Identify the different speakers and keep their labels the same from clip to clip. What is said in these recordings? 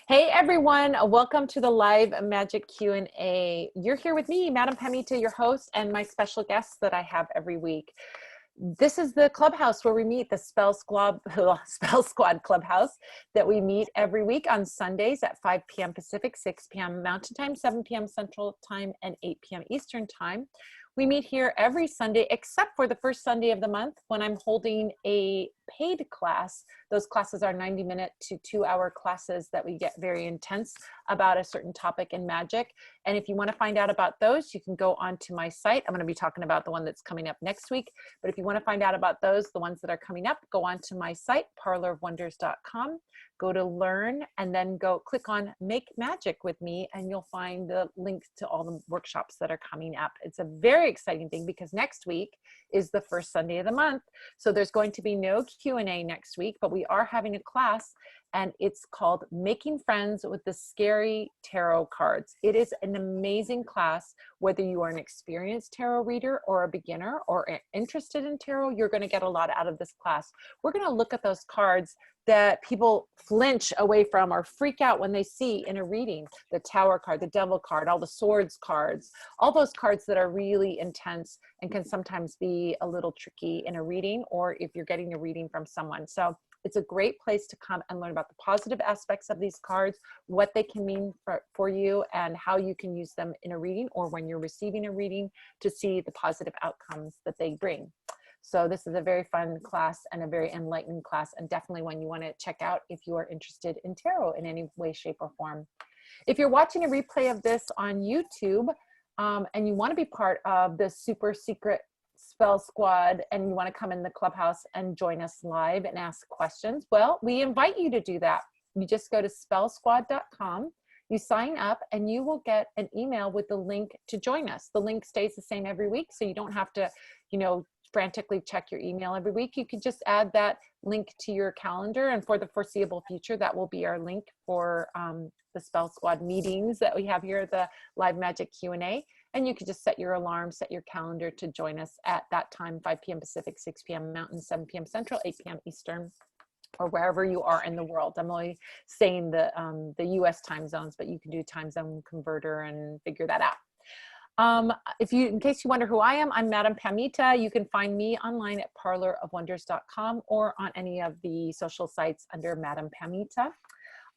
Speaker 1: Hey everyone, welcome to the live magic Q&A. You're here with me, Madame Pamita, your host, and my special guests that I have every week. This is the clubhouse where we meet, the Spell Squad Clubhouse that we meet every week on Sundays at 5 p.m. Pacific, 6 p.m. Mountain Time, 7 p.m. Central Time, and 8 p.m. Eastern Time. We meet here every Sunday, except for the first Sunday of the month when I'm holding a paid class. Those classes are 90-minute to 2-hour classes that we get very intense about a certain topic in magic. And if you want to find out about those, you can go onto my site. I'm going to be talking about the one that's coming up next week. But if you want to find out about those, the ones that are coming up, go onto my site, parlorofwonders.com. Go to learn and then go click on Make Magic with me, and you'll find the links to all the workshops that are coming up. It's a very exciting thing because next week is the first Sunday of the month. So there's going to be no Q&A next week, but we are having a class, and it's called Making Friends with the Scary Tarot Cards. It is an amazing class. Whether you are an experienced tarot reader or a beginner or interested in tarot, you're going to get a lot out of this class. We're going to look at those cards that people flinch away from or freak out when they see in a reading. The Tower card, the Devil card, all the Swords cards, all those cards that are really intense and can sometimes be a little tricky in a reading, or if you're getting a reading from someone. So it's a great place to come and learn about the positive aspects of these cards, what they can mean for you, and how you can use them in a reading or when you're receiving a reading to see the positive outcomes that they bring. So this is a very fun class and a very enlightening class, and definitely one you want to check out if you are interested in tarot in any way, shape, or form. If you're watching a replay of this on YouTube and you want to be part of the super secret Spell Squad and you want to come in the clubhouse and join us live and ask questions, well, we invite you to do that. You just go to spellsquad.com. You sign up and you will get an email with the link to join us. The link stays the same every week, so you don't have to, frantically check your email every week. You can just add that link to your calendar, and for the foreseeable future, that will be our link for the Spell Squad meetings that we have here at the Live Magic Q&A. And you can just set your alarm, set your calendar to join us at that time, 5 p.m. Pacific, 6 p.m. Mountain, 7 p.m. Central, 8 p.m. Eastern, or wherever you are in the world. I'm only saying the US time zones, but you can do time zone converter and figure that out. In case you wonder who I am, I'm Madame Pamita. You can find me online at parlorofwonders.com or on any of the social sites under Madame Pamita.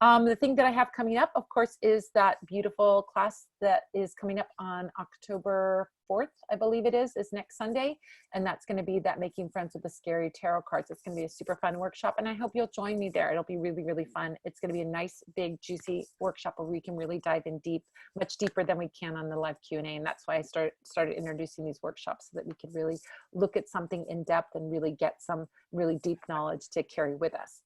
Speaker 1: The thing that I have coming up, of course, is that beautiful class that is coming up on October 4th, I believe it is next Sunday. And that's going to be that Making Friends with the Scary Tarot Cards. It's going to be a super fun workshop, and I hope you'll join me there. It'll be really, really fun. It's going to be a nice, big, juicy workshop where we can really dive in deep, much deeper than we can on the live Q&A. And that's why I started introducing these workshops, so that we could really look at something in depth and really get some really deep knowledge to carry with us.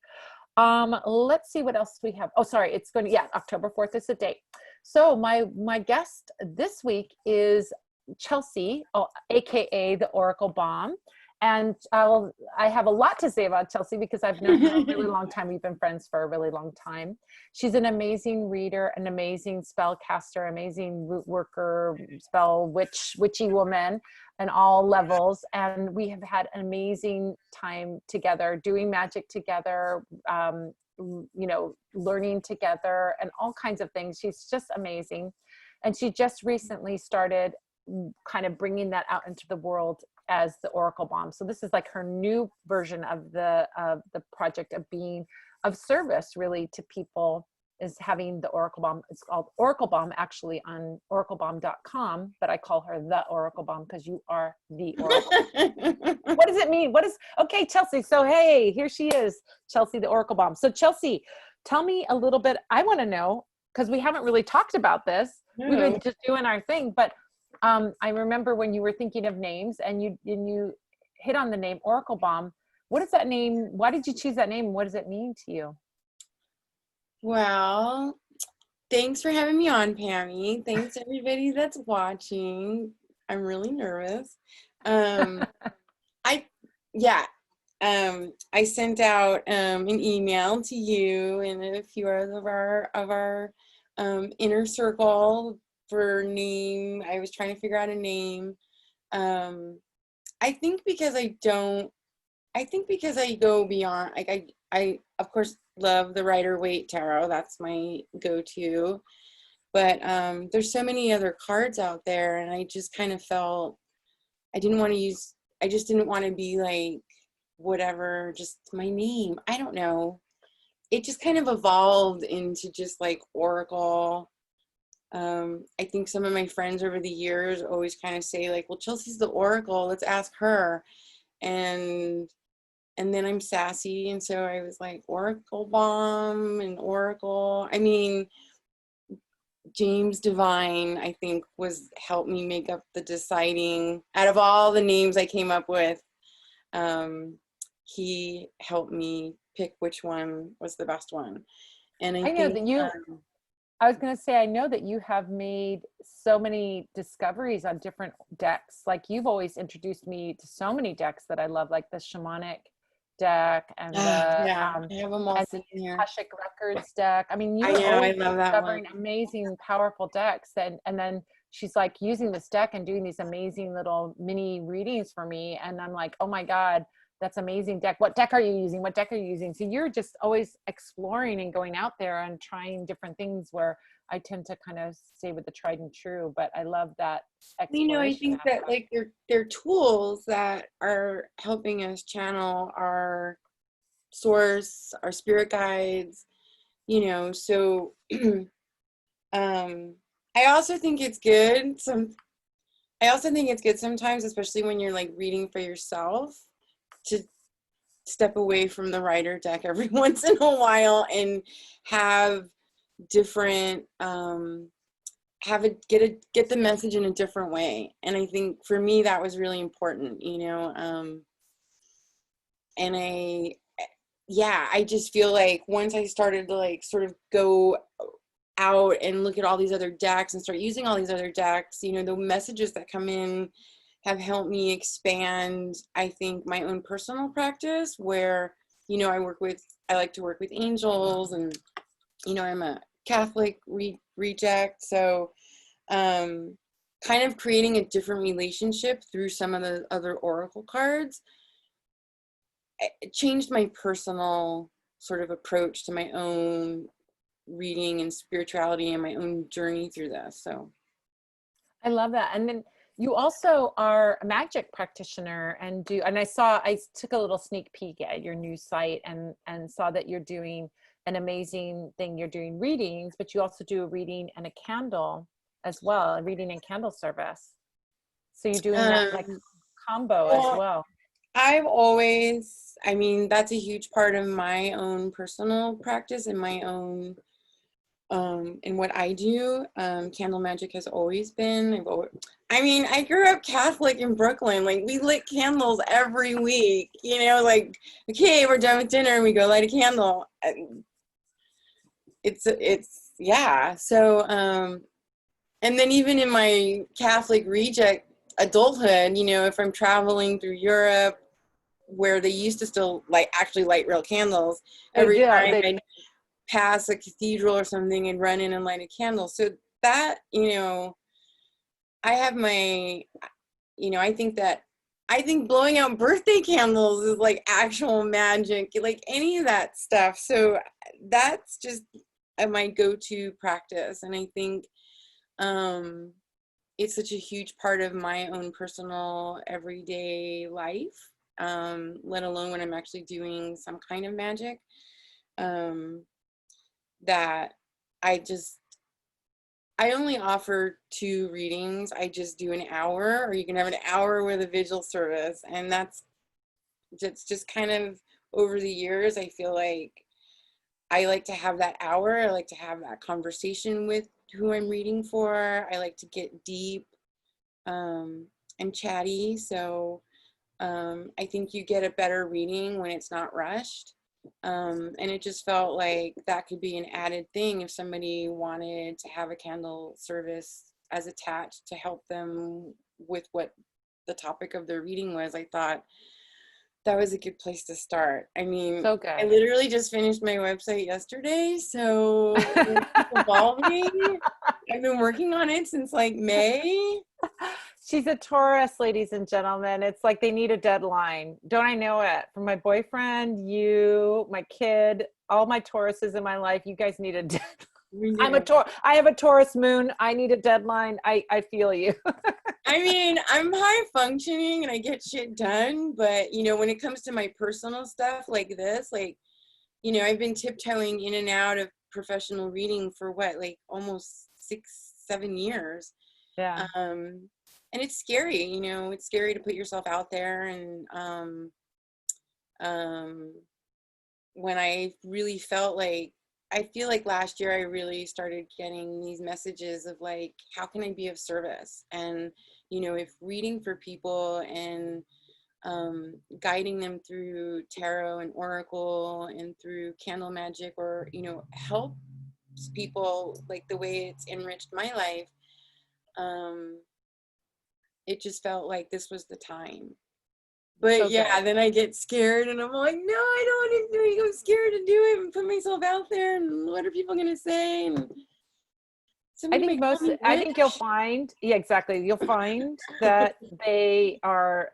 Speaker 1: Let's see what else we have. Oh, sorry, it's going to, October 4th is the date. So my guest this week is Chelsea, aka the Oracle Bomb. And I have a lot to say about Chelsea because I've known her a really long time. We've been friends for a really long time. She's an amazing reader, an amazing spellcaster, amazing root worker, spell witchy woman on all levels. And we have had an amazing time together, doing magic together, learning together and all kinds of things. She's just amazing. And she just recently started kind of bringing that out into the world as the Oracle Bomb. So this is like her new version of the project of being of service really to people, is having the Oracle Bomb. It's called Oracle Bomb actually on oraclebomb.com, but I call her the Oracle Bomb because you are the Oracle. What does it mean? Okay, Chelsea. So hey, here she is, Chelsea the Oracle Bomb. So Chelsea, tell me a little bit. I want to know, because we haven't really talked about this. No. We've been just doing our thing, but I remember when you were thinking of names and you hit on the name Oracle Bomb. What is that name? Why did you choose that name? What does it mean to you?
Speaker 2: Well, thanks for having me on, Pammy. Thanks everybody that's watching. I'm really nervous. I sent out an email to you and a few of our inner circle for name. I was trying to figure out a name. I think because I go beyond, like I of course love the Rider-Waite Tarot. That's my go-to. But there's so many other cards out there, and I just kind of felt I just didn't want to be like whatever, just my name. I don't know. It just kind of evolved into just like Oracle. I think some of my friends over the years always kind of say like, well, Chelsea's the Oracle, let's ask her. And then I'm sassy, and so I was like Oracle Bomb and Oracle. I mean, James Divine, I think, helped me make up the deciding out of all the names I came up with. He helped me pick which one was the best one. And I
Speaker 1: I know
Speaker 2: think
Speaker 1: that I was going to say, I know that you have made so many discoveries on different decks. Like, you've always introduced me to so many decks that I love, like the shamanic deck and
Speaker 2: yeah, I have them all sitting here.
Speaker 1: Akashic Records deck. I mean,
Speaker 2: I
Speaker 1: you're
Speaker 2: know, I
Speaker 1: always
Speaker 2: love that one.
Speaker 1: discovering amazing, powerful decks. And then she's like using this deck and doing these amazing little mini readings for me. And I'm like, oh my God, that's amazing deck. What deck are you using? What deck are you using? So you're just always exploring and going out there and trying different things, where I tend to kind of stay with the tried and true, but I love that exploration.
Speaker 2: You know, I think that like they're tools that are helping us channel our source, our spirit guides, you know. So I also think it's good sometimes, especially when you're like reading for yourself, to step away from the writer deck every once in a while and have different get the message in a different way. And I think for me that was really important, you know. And I just feel like once I started to like sort of go out and look at all these other decks and start using all these other decks, you know, the messages that come in have helped me expand, I think, my own personal practice, where, you know, I like to work with angels, and, you know, I'm a Catholic reject. So kind of creating a different relationship through some of the other oracle cards, it changed my personal sort of approach to my own reading and spirituality and my own journey through this. So
Speaker 1: I love that. And then you also are a magic practitioner and I took a little sneak peek at your new site and saw that you're doing an amazing thing. You're doing readings, but you also do a reading and a candle as well, a reading and candle service. So you're doing that like combo as well.
Speaker 2: I mean, that's a huge part of my own personal practice and my own in what I do. Candle magic has always been, I grew up Catholic in Brooklyn. Like, we lit candles every week, you know, like, okay, we're done with dinner and we go light a candle. Yeah. So, and then even in my Catholic reject adulthood, you know, if I'm traveling through Europe where they used to still actually light real candles, every time I'd pass a cathedral or something and run in and light a candle. So that, you know, I have my, you know, I think blowing out birthday candles is like actual magic, like any of that stuff. So that's just my go-to practice. And I think it's such a huge part of my own personal everyday life, let alone when I'm actually doing some kind of magic, that I only offer 2 readings. I just do an hour, or you can have an hour with a vigil service. And that's just kind of over the years, I feel like I like to have that hour. I like to have that conversation with who I'm reading for. I like to get deep and chatty. So I think you get a better reading when it's not rushed. And it just felt like that could be an added thing if somebody wanted to have a candle service as attached to help them with what the topic of their reading was. I thought that was a good place to start. I mean,
Speaker 1: So
Speaker 2: I
Speaker 1: good.
Speaker 2: literally just finished my website yesterday, so it's evolving. I've been working on it since like May.
Speaker 1: She's a Taurus, ladies and gentlemen. It's like they need a deadline. Don't I know it? From my boyfriend, you, my kid, all my Tauruses in my life, you guys need a deadline.
Speaker 2: We do.
Speaker 1: I have a Taurus moon. I need a deadline. I feel you.
Speaker 2: I mean, I'm high functioning and I get shit done, but you know, when it comes to my personal stuff like this, like, you know, I've been tiptoeing in and out of professional reading for what, like almost 6-7 years.
Speaker 1: Yeah.
Speaker 2: And it's scary, you know, it's scary to put yourself out there. And when I really felt like, I feel like last year I really started getting these messages of like, how can I be of service? And, you know, if reading for people and guiding them through tarot and oracle and through candle magic, or, you know, helps people like the way it's enriched my life, it just felt like this was the time. But
Speaker 1: So
Speaker 2: yeah,
Speaker 1: good.
Speaker 2: then I get scared and I'm like, no, I don't want to do it. I'm scared to do it and put myself out there. And what are people going to say? And somebody might call me
Speaker 1: I think you'll
Speaker 2: witch.
Speaker 1: find, yeah, exactly. You'll find that they are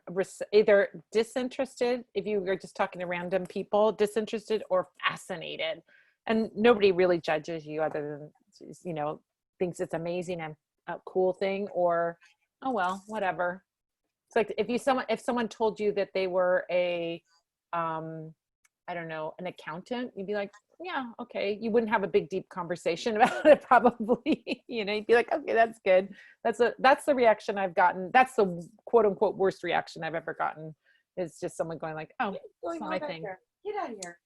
Speaker 1: either disinterested, if you were just talking to random people, disinterested or fascinated. And nobody really judges you other than, you know, thinks it's amazing and a cool thing, or, oh, well, whatever. It's like if someone told you that they were a, I don't know, an accountant, you'd be like, yeah, okay. You wouldn't have a big, deep conversation about it, probably. You know, you'd be like, okay, that's good. That's the reaction I've gotten. That's the quote unquote worst reaction I've ever gotten, is just someone going like, oh,
Speaker 2: Going
Speaker 1: it's not
Speaker 2: on
Speaker 1: my
Speaker 2: back
Speaker 1: thing.
Speaker 2: there. Get out of here.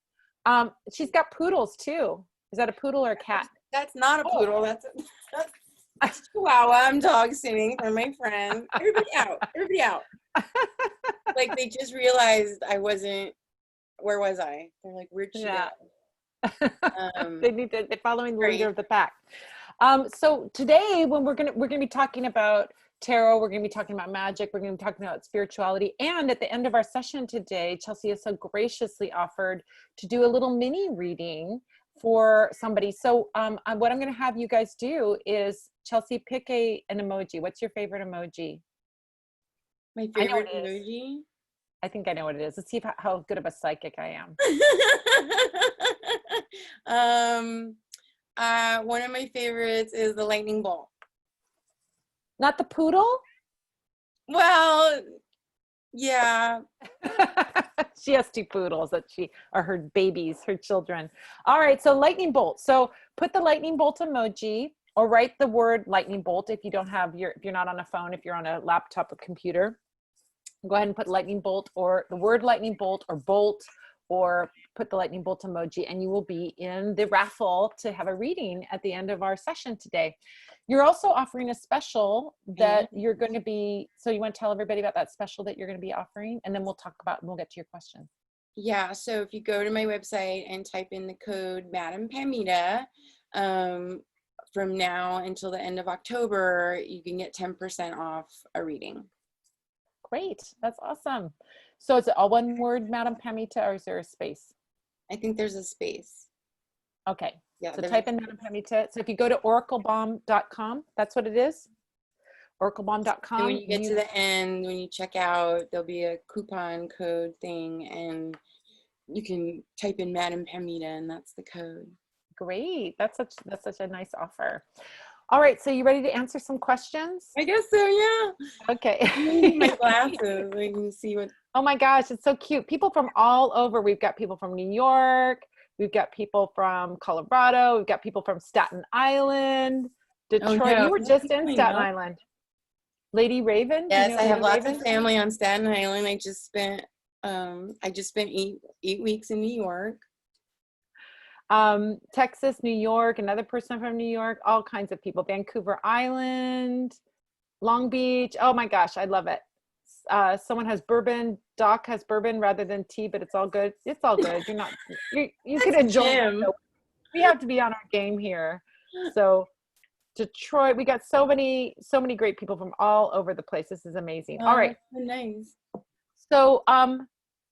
Speaker 1: She's got poodles too. Is that a poodle or a cat?
Speaker 2: That's not a
Speaker 1: Oh.
Speaker 2: poodle. That's Chihuahua. I'm dog sitting for my friend. Everybody out. Everybody out. Like they just realized I wasn't. Where was I? They're like, where'd she
Speaker 1: Yeah.
Speaker 2: go?
Speaker 1: They're following the leader
Speaker 2: Right.
Speaker 1: of the pack. So today, when we're gonna be talking about tarot, we're gonna be talking about magic, we're gonna be talking about spirituality, and at the end of our session today, Chelsea has so graciously offered to do a little mini reading for somebody. So what I'm gonna have you guys do is, Chelsea, pick an emoji. What's your favorite emoji?
Speaker 2: My
Speaker 1: I know
Speaker 2: favorite
Speaker 1: what it is.
Speaker 2: emoji.
Speaker 1: I think I know what it is. Let's see how good of a psychic I am.
Speaker 2: One of my favorites is the lightning bolt.
Speaker 1: Not the poodle?
Speaker 2: Well, yeah.
Speaker 1: She has two poodles that are her babies, her children. All right, so lightning bolt. So put the lightning bolt emoji, or write the word lightning bolt if you don't have if you're not on a phone, if you're on a laptop or computer. Go ahead and put lightning bolt, or the word lightning bolt, or bolt, or put the lightning bolt emoji, and you will be in the raffle to have a reading at the end of our session today. You're also offering a special that you're going to be, so you want to tell everybody about that special that you're going to be offering, and then we'll get to your question.
Speaker 2: Yeah, so if you go to my website and type in the code Madame Pamita, from now until the end of October, you can get 10% off a reading.
Speaker 1: Great, that's awesome. So is it all one word, Madame Pamita, or is there a space?
Speaker 2: I think there's a space.
Speaker 1: Okay,
Speaker 2: Yeah,
Speaker 1: so type in Madame Pamita. So if you go to oraclebomb.com, that's what it is, oraclebomb.com.
Speaker 2: And when you get to the end, when you check out, there'll be a coupon code thing, and you can type in Madame Pamita, and that's the code.
Speaker 1: Great, that's such a nice offer. All right, so you ready to answer some questions?
Speaker 2: I guess so, yeah.
Speaker 1: Okay.
Speaker 2: I'm gonna need my glasses so you can see what.
Speaker 1: Oh my gosh, it's so cute. People from all over. We've got people from New York. We've got people from Colorado. We've got people from Staten Island, Detroit.
Speaker 2: Oh, no.
Speaker 1: You were just in Staten Island. Lady Raven?
Speaker 2: Yes, I have
Speaker 1: Lady
Speaker 2: lots
Speaker 1: Raven?
Speaker 2: of family on Staten Island. I just spent 8 weeks in New York.
Speaker 1: Texas, New York, another person from New York, all kinds of people. Vancouver Island, Long Beach. Oh my gosh, I love it. Someone has bourbon. Doc has bourbon rather than tea, but it's all good. It's all good. You can enjoy it. We have to be on our game here. So Detroit, we got so many great people from all over the place. This is amazing. All right.
Speaker 2: Nice.
Speaker 1: So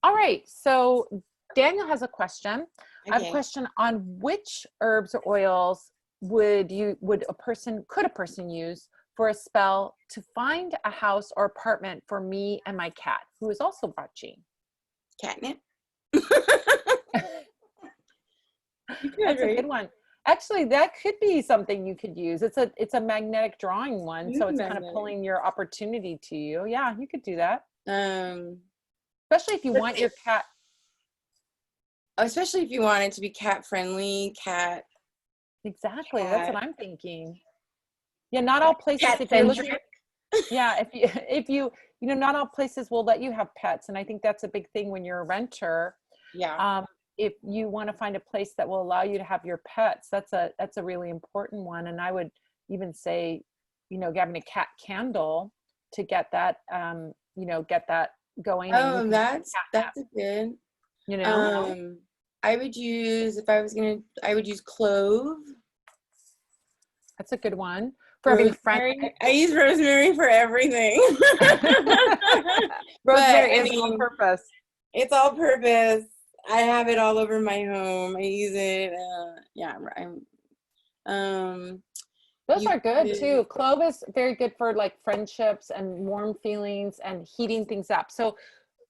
Speaker 1: All right. So Daniel has a question. I have a
Speaker 2: Okay.
Speaker 1: question on which herbs or oils could a person use for a spell to find a house or apartment for me and my cat, who is also watching.
Speaker 2: Catnip. You could,
Speaker 1: That's a good
Speaker 2: right?
Speaker 1: one. Actually, that could be something you could use. It's a magnetic drawing one, so
Speaker 2: Ooh,
Speaker 1: it's kind of
Speaker 2: magnetic.
Speaker 1: pulling your opportunity to you. Yeah, you could do that.
Speaker 2: Um,
Speaker 1: Especially if you
Speaker 2: let's
Speaker 1: want
Speaker 2: see.
Speaker 1: your cat.
Speaker 2: Especially if you want it to be cat friendly,
Speaker 1: Exactly. That's what
Speaker 2: cat,
Speaker 1: I'm thinking. Yeah, not all places,
Speaker 2: cat
Speaker 1: if you're looking,
Speaker 2: centric.
Speaker 1: yeah, if you not all places will let you have pets. And I think that's a big thing when you're a renter.
Speaker 2: Yeah.
Speaker 1: Um, if you want to find a place that will allow you to have your pets, that's a really important one. And I would even say, having a cat candle to get that going, and you
Speaker 2: Oh,
Speaker 1: can
Speaker 2: that's
Speaker 1: catnap,
Speaker 2: a good.
Speaker 1: you know.
Speaker 2: Um, I would use if I was gonna. I would use clove,
Speaker 1: That's a good one for having friends.
Speaker 2: rosemary. I use rosemary for everything. But
Speaker 1: Rosemary
Speaker 2: I
Speaker 1: is all
Speaker 2: mean,
Speaker 1: purpose.
Speaker 2: it's all purpose. I have it all over my home. I use it. Yeah, I'm.
Speaker 1: Those
Speaker 2: You
Speaker 1: are good
Speaker 2: could.
Speaker 1: too. Clove is very good for like friendships and warm feelings and heating things up. So,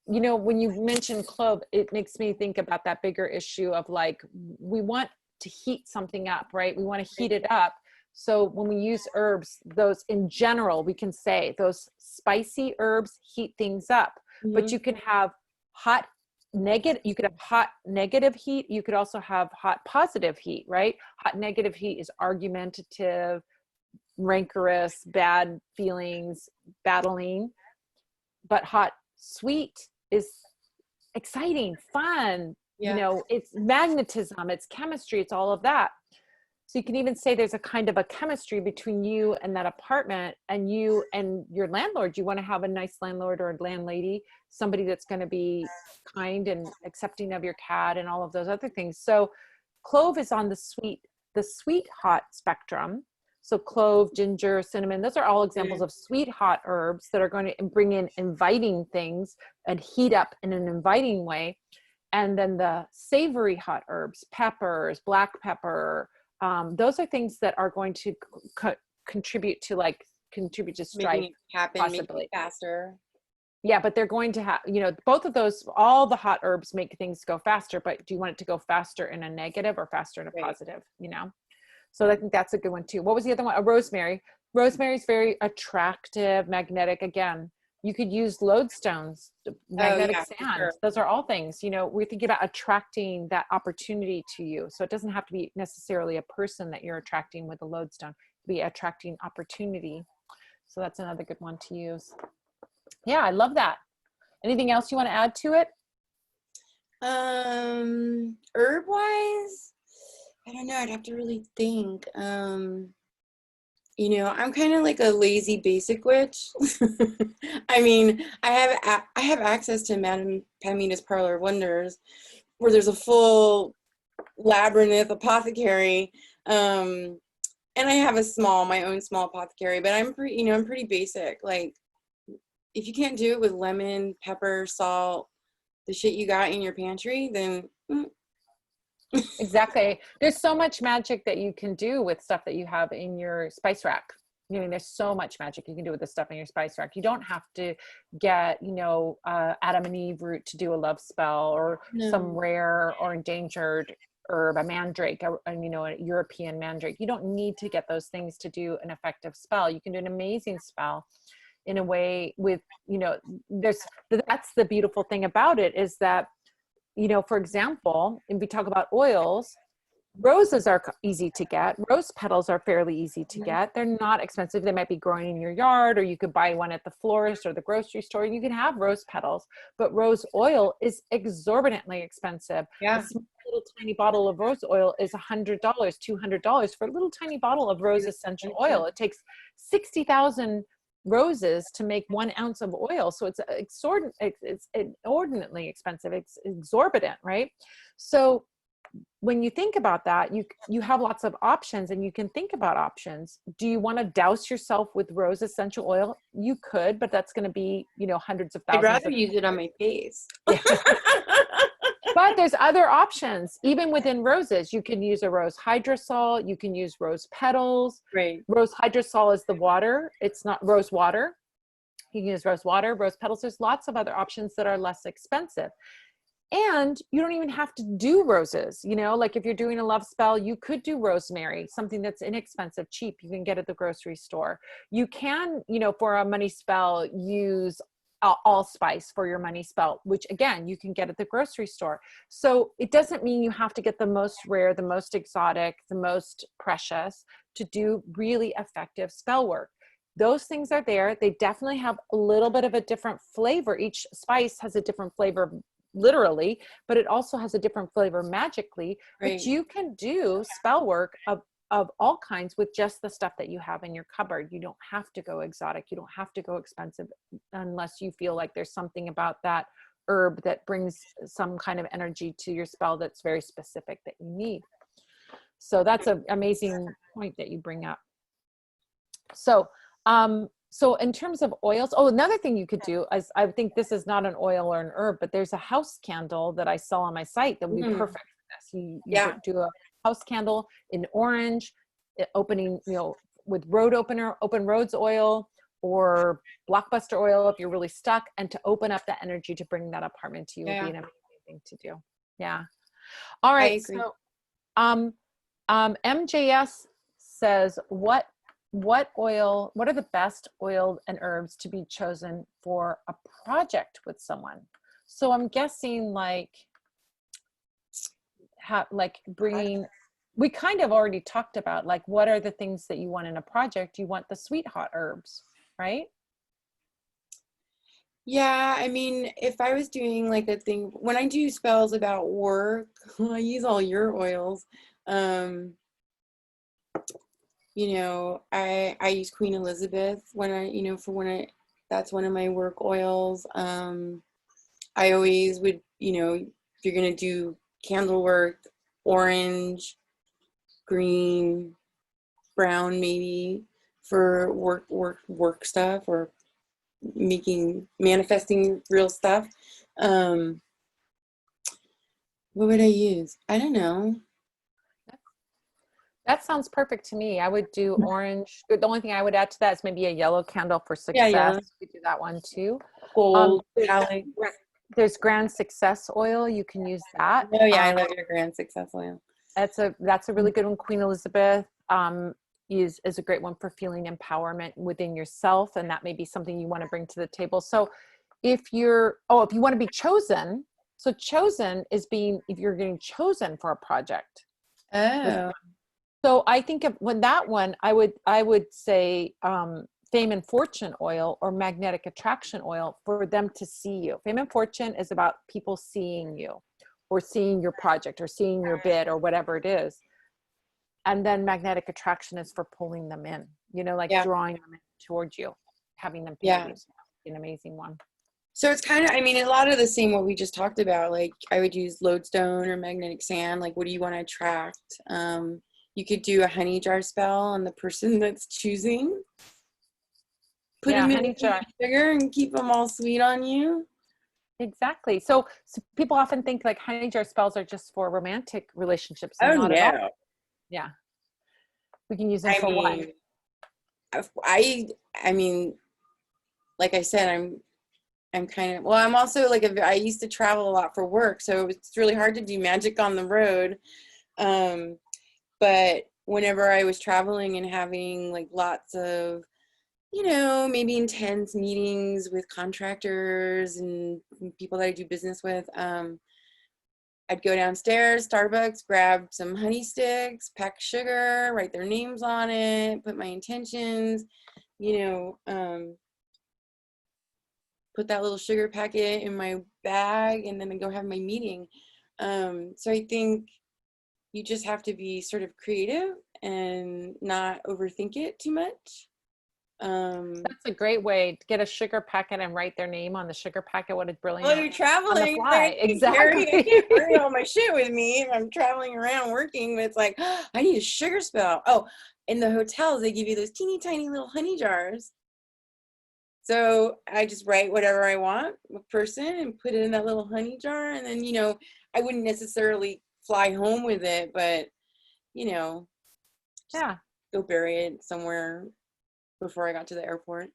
Speaker 1: when you mention clove, it makes me think about that bigger issue of like, we want to heat something up, right? We want to heat it up. So when we use herbs, those in general, we can say those spicy herbs heat things up, but
Speaker 2: Mhm.
Speaker 1: you can have hot you could have hot negative heat. You could also have hot positive heat, right? Hot negative heat is argumentative, rancorous, bad feelings, battling. But hot sweet is exciting, fun.
Speaker 2: Yeah.
Speaker 1: It's magnetism, it's chemistry, it's all of that. So you can even say there's a kind of a chemistry between you and that apartment, and you and your landlord. You want to have a nice landlord or landlady, somebody that's going to be kind and accepting of your cat and all of those other things. So clove is on the sweet hot spectrum. So clove, ginger, cinnamon, those are all examples
Speaker 2: Mm.
Speaker 1: of sweet hot herbs that are going to bring in inviting things and heat up in an inviting way. And then the savory hot herbs, peppers, black pepper, those are things that are going to contribute to
Speaker 2: Making
Speaker 1: strife,
Speaker 2: it happen, making it
Speaker 1: possibly.
Speaker 2: faster.
Speaker 1: Yeah, but they're going to have, both of those, all the hot herbs make things go faster, but do you want it to go faster in a negative or faster in a
Speaker 2: Right.
Speaker 1: positive? So I think that's a good one too. What was the other one? A rosemary. Rosemary is very attractive, magnetic. Again, you could use lodestones,
Speaker 2: Oh
Speaker 1: magnetic
Speaker 2: yeah, for
Speaker 1: sand.
Speaker 2: sure.
Speaker 1: Those are all things, we're thinking about attracting that opportunity to you. So it doesn't have to be necessarily a person that you're attracting with a lodestone. It could be attracting opportunity. So that's another good one to use. Yeah, I love that. Anything else you want to add to it?
Speaker 2: Herb wise, I don't know. I'd have to really think. I'm kind of like a lazy basic witch. I mean, I have access to Madame Pamita's Parlor of Wonders, where there's a full labyrinth apothecary. And I have my own small apothecary, but I'm pretty basic. Like, if you can't do it with lemon, pepper, salt, the shit you got in your pantry, then
Speaker 1: Exactly. There's so much magic that you can do with stuff that you have in your spice rack. There's so much magic you can do with the stuff in your spice rack. You don't have to get, Adam and Eve root to do a love spell, or some
Speaker 2: no.
Speaker 1: rare or endangered herb, a mandrake, a European mandrake. You don't need to get those things to do an effective spell. You can do an amazing spell in a way with, that's the beautiful thing about it, is that, for example, if we talk about oils, roses are easy to get. Rose petals are fairly easy to
Speaker 2: Mhm.
Speaker 1: get. They're not expensive. They might be growing in your yard, or you could buy one at the florist or the grocery store. You can have rose petals, but rose oil is exorbitantly expensive. A
Speaker 2: Yeah.
Speaker 1: small little tiny bottle of rose oil is $100, $200 for a little tiny bottle of rose
Speaker 2: Really
Speaker 1: essential
Speaker 2: expensive.
Speaker 1: oil. It takes 60,000 roses to make 1 ounce of oil. So it's inordinately expensive. It's exorbitant, right? So when you think about that, you have lots of options, and you can think about options. Do you want to douse yourself with rose essential oil? You could, but that's going to be, hundreds of
Speaker 2: I'd
Speaker 1: thousands
Speaker 2: rather
Speaker 1: of
Speaker 2: use it on my face.
Speaker 1: But there's other options. Even within roses, you can use a rose hydrosol. You can use rose petals.
Speaker 2: Right.
Speaker 1: Rose hydrosol is the water. It's not rose water. You can use rose water, rose petals. There's lots of other options that are less expensive. And you don't even have to do roses. Like if you're doing a love spell, you could do rosemary, something that's inexpensive, cheap. You can get at the grocery store. You can, for a money spell, use allspice for your money spell, which again, you can get at the grocery store. So it doesn't mean you have to get the most rare, the most exotic, the most precious to do really effective spell work. Those things are there. They definitely have a little bit of a different flavor. Each spice has a different flavor, literally, but it also has a different flavor magically.
Speaker 2: Right.
Speaker 1: But you can do spell work of all kinds with just the stuff that you have in your cupboard. You don't have to go exotic. You don't have to go expensive unless you feel like there's something about that herb that brings some kind of energy to your spell that's very specific that you need. So that's an amazing point that you bring up. So in terms of oils, another thing you could do is, I think this is not an oil or an herb, but there's a house candle that I sell on my site that would be perfect for this. You do a house candle in orange, opening, with open roads oil or blockbuster oil if you're really stuck, and to open up that energy to bring that apartment to you would be an amazing thing to do. Yeah. All right. So, MJS says, what are the best oils and herbs to be chosen for a project with someone? So I'm guessing we kind of already talked about, what are the things that you want in a project? You want the sweet hot herbs, right?
Speaker 2: Yeah, I mean, if I was doing a thing, when I do spells about work, I use all your oils. I use Queen Elizabeth that's one of my work oils. I always would, if you're going to do candle work, orange, green, brown, maybe for work stuff, or manifesting real stuff. What would I use? I don't know.
Speaker 1: That sounds perfect to me. I would do orange. The only thing I would add to that is maybe a yellow candle for success.
Speaker 2: Yeah.
Speaker 1: We do that one too.
Speaker 2: Gold,
Speaker 1: there's Grand Success oil. You can use that.
Speaker 2: Oh yeah, I love your Grand Success oil.
Speaker 1: That's a really good one. Queen Elizabeth is a great one for feeling empowerment within yourself, and that may be something you want to bring to the table. So if you want to be chosen, so chosen is if you're getting chosen for a project.
Speaker 2: Oh.
Speaker 1: So I think I would say Fame and Fortune oil or Magnetic Attraction oil for them to see you. Fame and Fortune is about people seeing you or seeing your project or seeing your bid or whatever it is. And then Magnetic Attraction is for pulling them in, drawing them in towards you, having them pay you. So an amazing one.
Speaker 2: So it's kind of, a lot of the same what we just talked about. I would use lodestone or magnetic sand. What do you want to attract? You could do a honey jar spell on the person that's choosing. Put them in sugar and keep them all sweet on you.
Speaker 1: Exactly. So people often think honey jar spells are just for romantic relationships.
Speaker 2: Oh,
Speaker 1: not
Speaker 2: no.
Speaker 1: at all. Yeah. We can use them for one.
Speaker 2: Like I said, I'm kind of, I'm also I used to travel a lot for work, so it's really hard to do magic on the road. But whenever I was traveling and having lots of, maybe intense meetings with contractors and people that I do business with, I'd go downstairs, Starbucks, grab some honey sticks, pack sugar, write their names on it, put my intentions, put that little sugar packet in my bag, and then I go have my meeting. So I think you just have to be sort of creative and not overthink it too much.
Speaker 1: That's a great way to get a sugar packet and write their name on the sugar packet. What a
Speaker 2: Well,
Speaker 1: brilliant
Speaker 2: you're
Speaker 1: on the
Speaker 2: traveling. It's like
Speaker 1: fly.
Speaker 2: I can't
Speaker 1: Exactly.
Speaker 2: carry all my shit with me if I'm traveling around working. But it's like, I need a sugar spell. Oh, in the hotels, they give you those teeny tiny little honey jars. So I just write whatever I want, a person, and put it in that little honey jar. And then, I wouldn't necessarily fly home with it, but, just
Speaker 1: Yeah.
Speaker 2: go bury it somewhere before I got to the airport.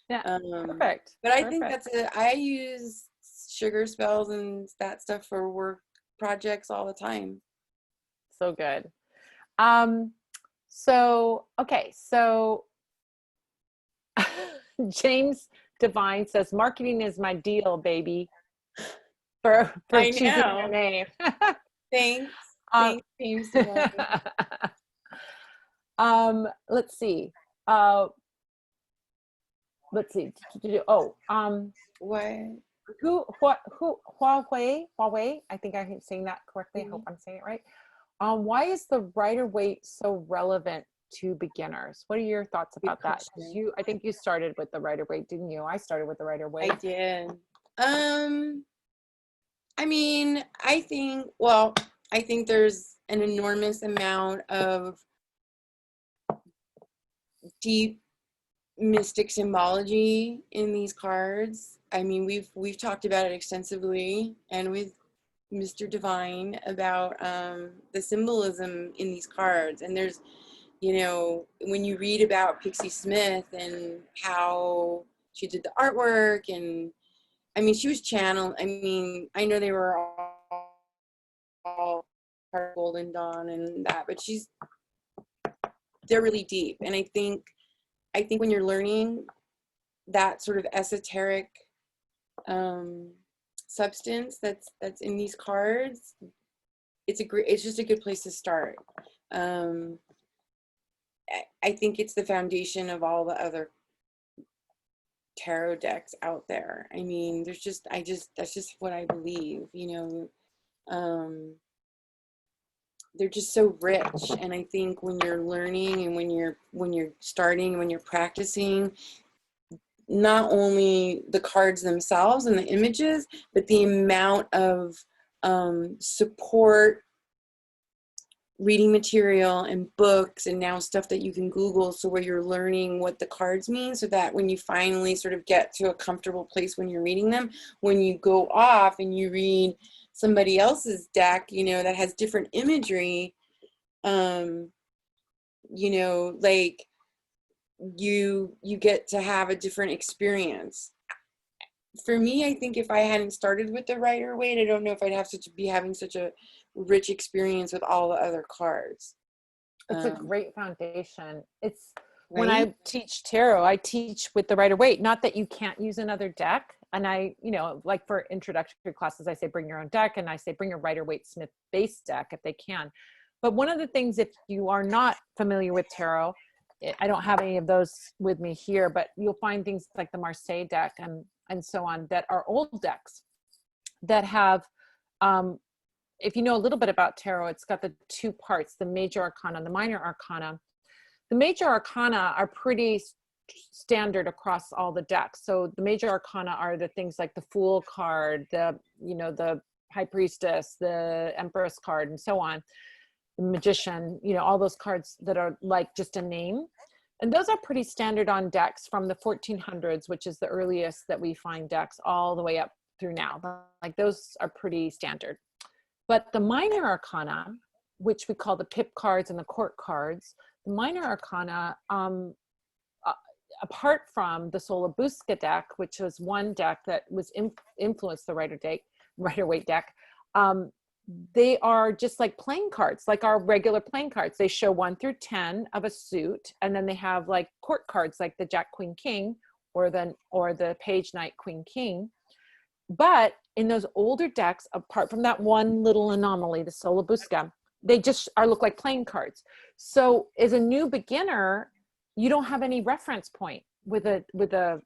Speaker 1: Yeah.
Speaker 2: Um,
Speaker 1: Perfect.
Speaker 2: but I think
Speaker 1: Perfect.
Speaker 2: that's it. I use sugar spells and that stuff for work projects all the time.
Speaker 1: So good. Um, okay. So James Devine says, marketing is my deal, baby, for
Speaker 2: I
Speaker 1: choosing your
Speaker 2: know.
Speaker 1: name.
Speaker 2: Thanks.
Speaker 1: um,
Speaker 2: Thanks, James Devine.
Speaker 1: let's see. Uh, let's see. Oh,
Speaker 2: What?
Speaker 1: Huawei, I think I'm saying that correctly. I hope I'm saying it right. Why is the rider weight so relevant to beginners? What are your thoughts
Speaker 2: Good
Speaker 1: about that?
Speaker 2: question.
Speaker 1: I think you started with the rider weight, didn't you? I started with the rider
Speaker 2: I
Speaker 1: weight.
Speaker 2: did. I mean, I think there's an enormous amount of deep mystic symbology in these cards. I mean, we've talked about it extensively, and with Mr. Divine about the symbolism in these cards. And there's, when you read about Pixie Smith and how she did the artwork, and I mean, she was channeled. I mean, I know they were all part of Golden Dawn and that, but they're really deep. And I think when you're learning that sort of esoteric substance that's in these cards, it's just a good place to start. I think it's the foundation of all the other tarot decks out there. I mean, that's just what I believe, they're just so rich. And I think when you're learning and when you're starting, when you're practicing, not only the cards themselves and the images, but the amount of support reading material and books, and now stuff that you can Google, so where you're learning what the cards mean, so that when you finally sort of get to a comfortable place when you're reading them, when you go off and you read somebody else's deck, that has different imagery, like you get to have a different experience. For me, I think if I hadn't started with the Rider Waite, I don't know if I'd be having such a rich experience with all the other cards.
Speaker 1: It's a great foundation. It's when
Speaker 2: Right?
Speaker 1: I teach tarot, I teach with the Rider Waite. Not that you can't use another deck. And I, like for introductory classes, I say bring your own deck, and I say bring a Rider Waite Smith base deck if they can. But one of the things, if you are not familiar with tarot, I don't have any of those with me here, but you'll find things like the Marseille deck and so on that are old decks that have, if you know a little bit about tarot, it's got the two parts, the major arcana and the minor arcana. The major arcana are pretty standard across all the decks. So the major arcana are the things like the Fool card, the High Priestess, the Empress card, and so on. The Magician, all those cards that are like just a name. And those are pretty standard on decks from the 1400s, which is the earliest that we find decks, all the way up through now. Like those are pretty standard. But the minor arcana, which we call the pip cards and the court cards, the minor arcana, apart from the Solabusca deck, which was one deck that was influenced the Rider-Waite deck, they are just like playing cards, like our regular playing cards. They show 1 through 10 of a suit, and then they have like court cards, like the Jack, Queen, King, or the Page, Knight, Queen, King. But in those older decks, apart from that one little anomaly, the Solabusca, they just look like playing cards. So as a new beginner, you don't have any reference point with a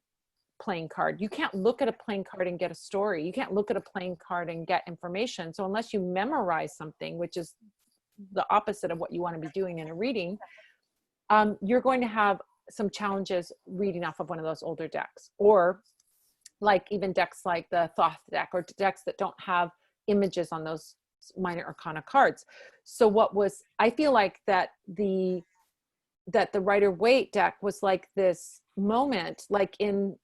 Speaker 1: playing card. You can't look at a playing card and get a story. You can't look at a playing card and get information. So unless you memorize something, which is the opposite of what you want to be doing in a reading, you're going to have some challenges reading off of one of those older decks, or like even decks like the Thoth deck, or decks that don't have images on those minor arcana cards. So I feel like that the Rider-Waite deck was like this moment, like in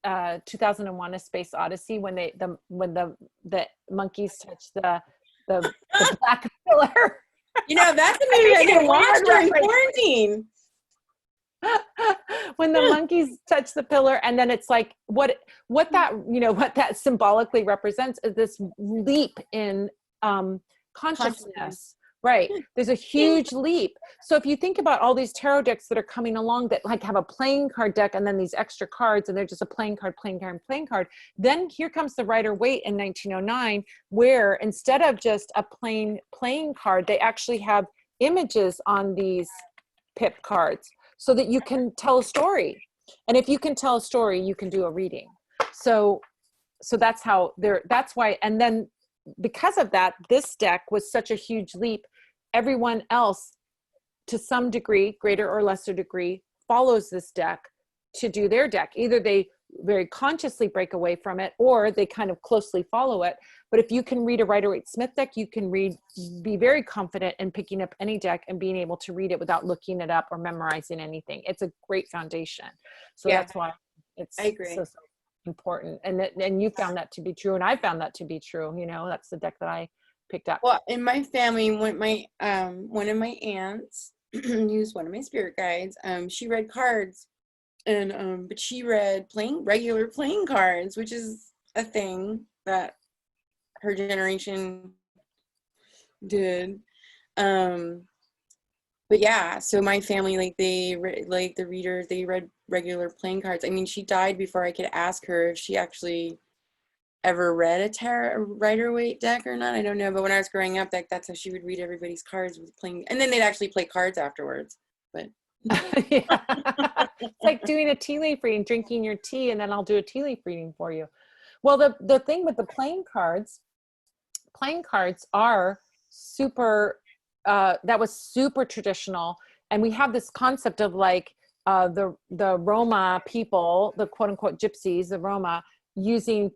Speaker 1: 2001: A Space Odyssey, when the monkeys touch the black pillar.
Speaker 2: You know, that's a movie I can watch during quarantine.
Speaker 1: When the monkeys touch the pillar, and then it's like what that symbolically represents is this leap in consciousness. Right. There's a huge leap. So if you think about all these tarot decks that are coming along that like have a playing card deck and then these extra cards, and they're just a playing card, then here comes the Rider-Waite in 1909, where instead of just a plain playing card, they actually have images on these pip cards so that you can tell a story. And if you can tell a story, you can do a reading. So that's why. And then because of that, this deck was such a huge leap. Everyone else, to some degree, greater or lesser degree, follows this deck to do their deck. Either they very consciously break away from it, or they kind of closely follow it. But if you can read a Rider-Waite-Smith deck, you can be very confident in picking up any deck and being able to read it without looking it up or memorizing anything. It's a great foundation. So that's why I agree. So important. And you found that to be true, and I found that to be true. That's the deck that I picked up.
Speaker 2: Well, in my family, one of my aunts used one of my spirit guides. She read cards, and but she read regular playing cards, which is a thing that her generation did. But yeah, so my family, like the readers, they read regular playing cards. I mean, she died before I could ask her if she actually ever read a Rider-Waite deck or not. I don't know, but when I was growing up, that's how she would read everybody's cards, with playing, and then they'd actually play cards afterwards. But
Speaker 1: yeah. It's like doing a tea leaf reading, drinking your tea, and then I'll do a tea leaf reading for you. Well, the thing with the playing cards are super, that was super traditional. And we have this concept of like the Roma people, the quote unquote gypsies, the Roma, using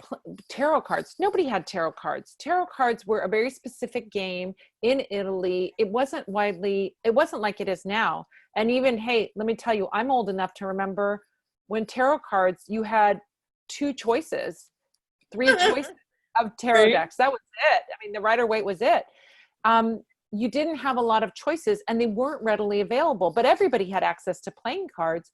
Speaker 1: tarot cards. Nobody had tarot cards. Tarot cards were a very specific game in Italy. It wasn't like it is now. And even, hey, let me tell you, I'm old enough to remember when tarot cards, you had 2 choices, 3 choices of tarot decks. That was it. I mean, the Rider-Waite was it. You didn't have a lot of choices, and they weren't readily available, but everybody had access to playing cards.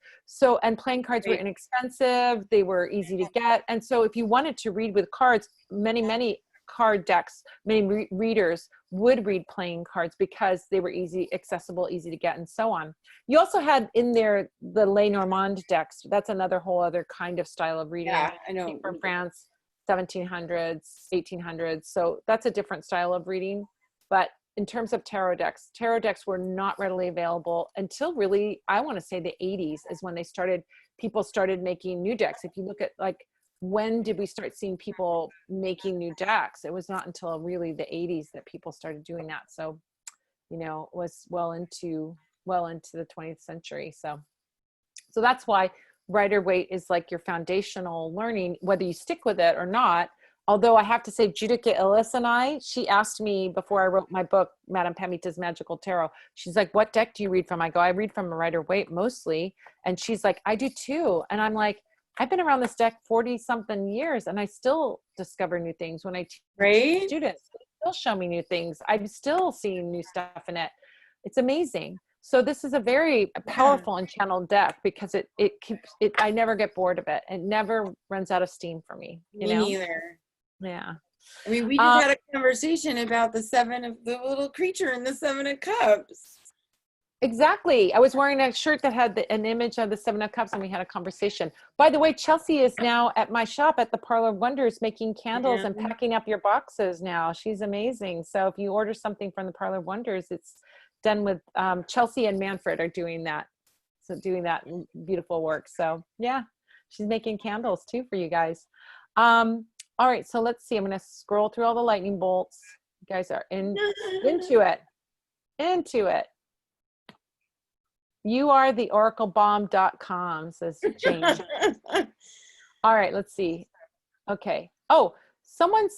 Speaker 1: And playing cards were inexpensive. They were easy to get. And so if you wanted to read with cards, many card decks, many readers would read playing cards because they were accessible, easy to get, and so on. You also had in there the Le Normand decks. That's another whole other kind of style of reading.
Speaker 2: Yeah, I know.
Speaker 1: From France, 1700s, 1800s. So that's a different style of reading. But in terms of tarot decks were not readily available until really, I want to say the 80s is when people started making new decks. If you look at like, when did we start seeing people making new decks? It was not until really the 80s that people started doing that. So, it was well into the 20th century. So that's why Rider-Waite is like your foundational learning, whether you stick with it or not. Although I have to say, Judika Illis she asked me before I wrote my book, Madame Pamita's Magical Tarot, she's like, what deck do you read from? I go, I read from a Rider-Waite mostly. And she's like, I do too. And I'm like, I've been around this deck 40 something years, and I still discover new things when I teach students. They still show me new things. I'm still seeing new stuff in it. It's amazing. So this is a very powerful and channeled deck because it keeps it. I never get bored of it. It never runs out of steam for me.
Speaker 2: Me neither.
Speaker 1: Yeah.
Speaker 2: I mean, we just had a conversation about the little creature in the 7 of Cups.
Speaker 1: Exactly. I was wearing a shirt that had an image of the 7 of Cups, and we had a conversation. By the way, Chelsea is now at my shop at the Parlor of Wonders making candles and packing up your boxes now. She's amazing. So if you order something from the Parlor of Wonders, it's done with Chelsea and Manfred are doing that. So doing that beautiful work. So yeah, she's making candles too for you guys. All right, so let's see. I'm going to scroll through all the lightning bolts. You guys are into it. You are the oraclebomb.com, says James. All right, let's see. Okay. Oh, someone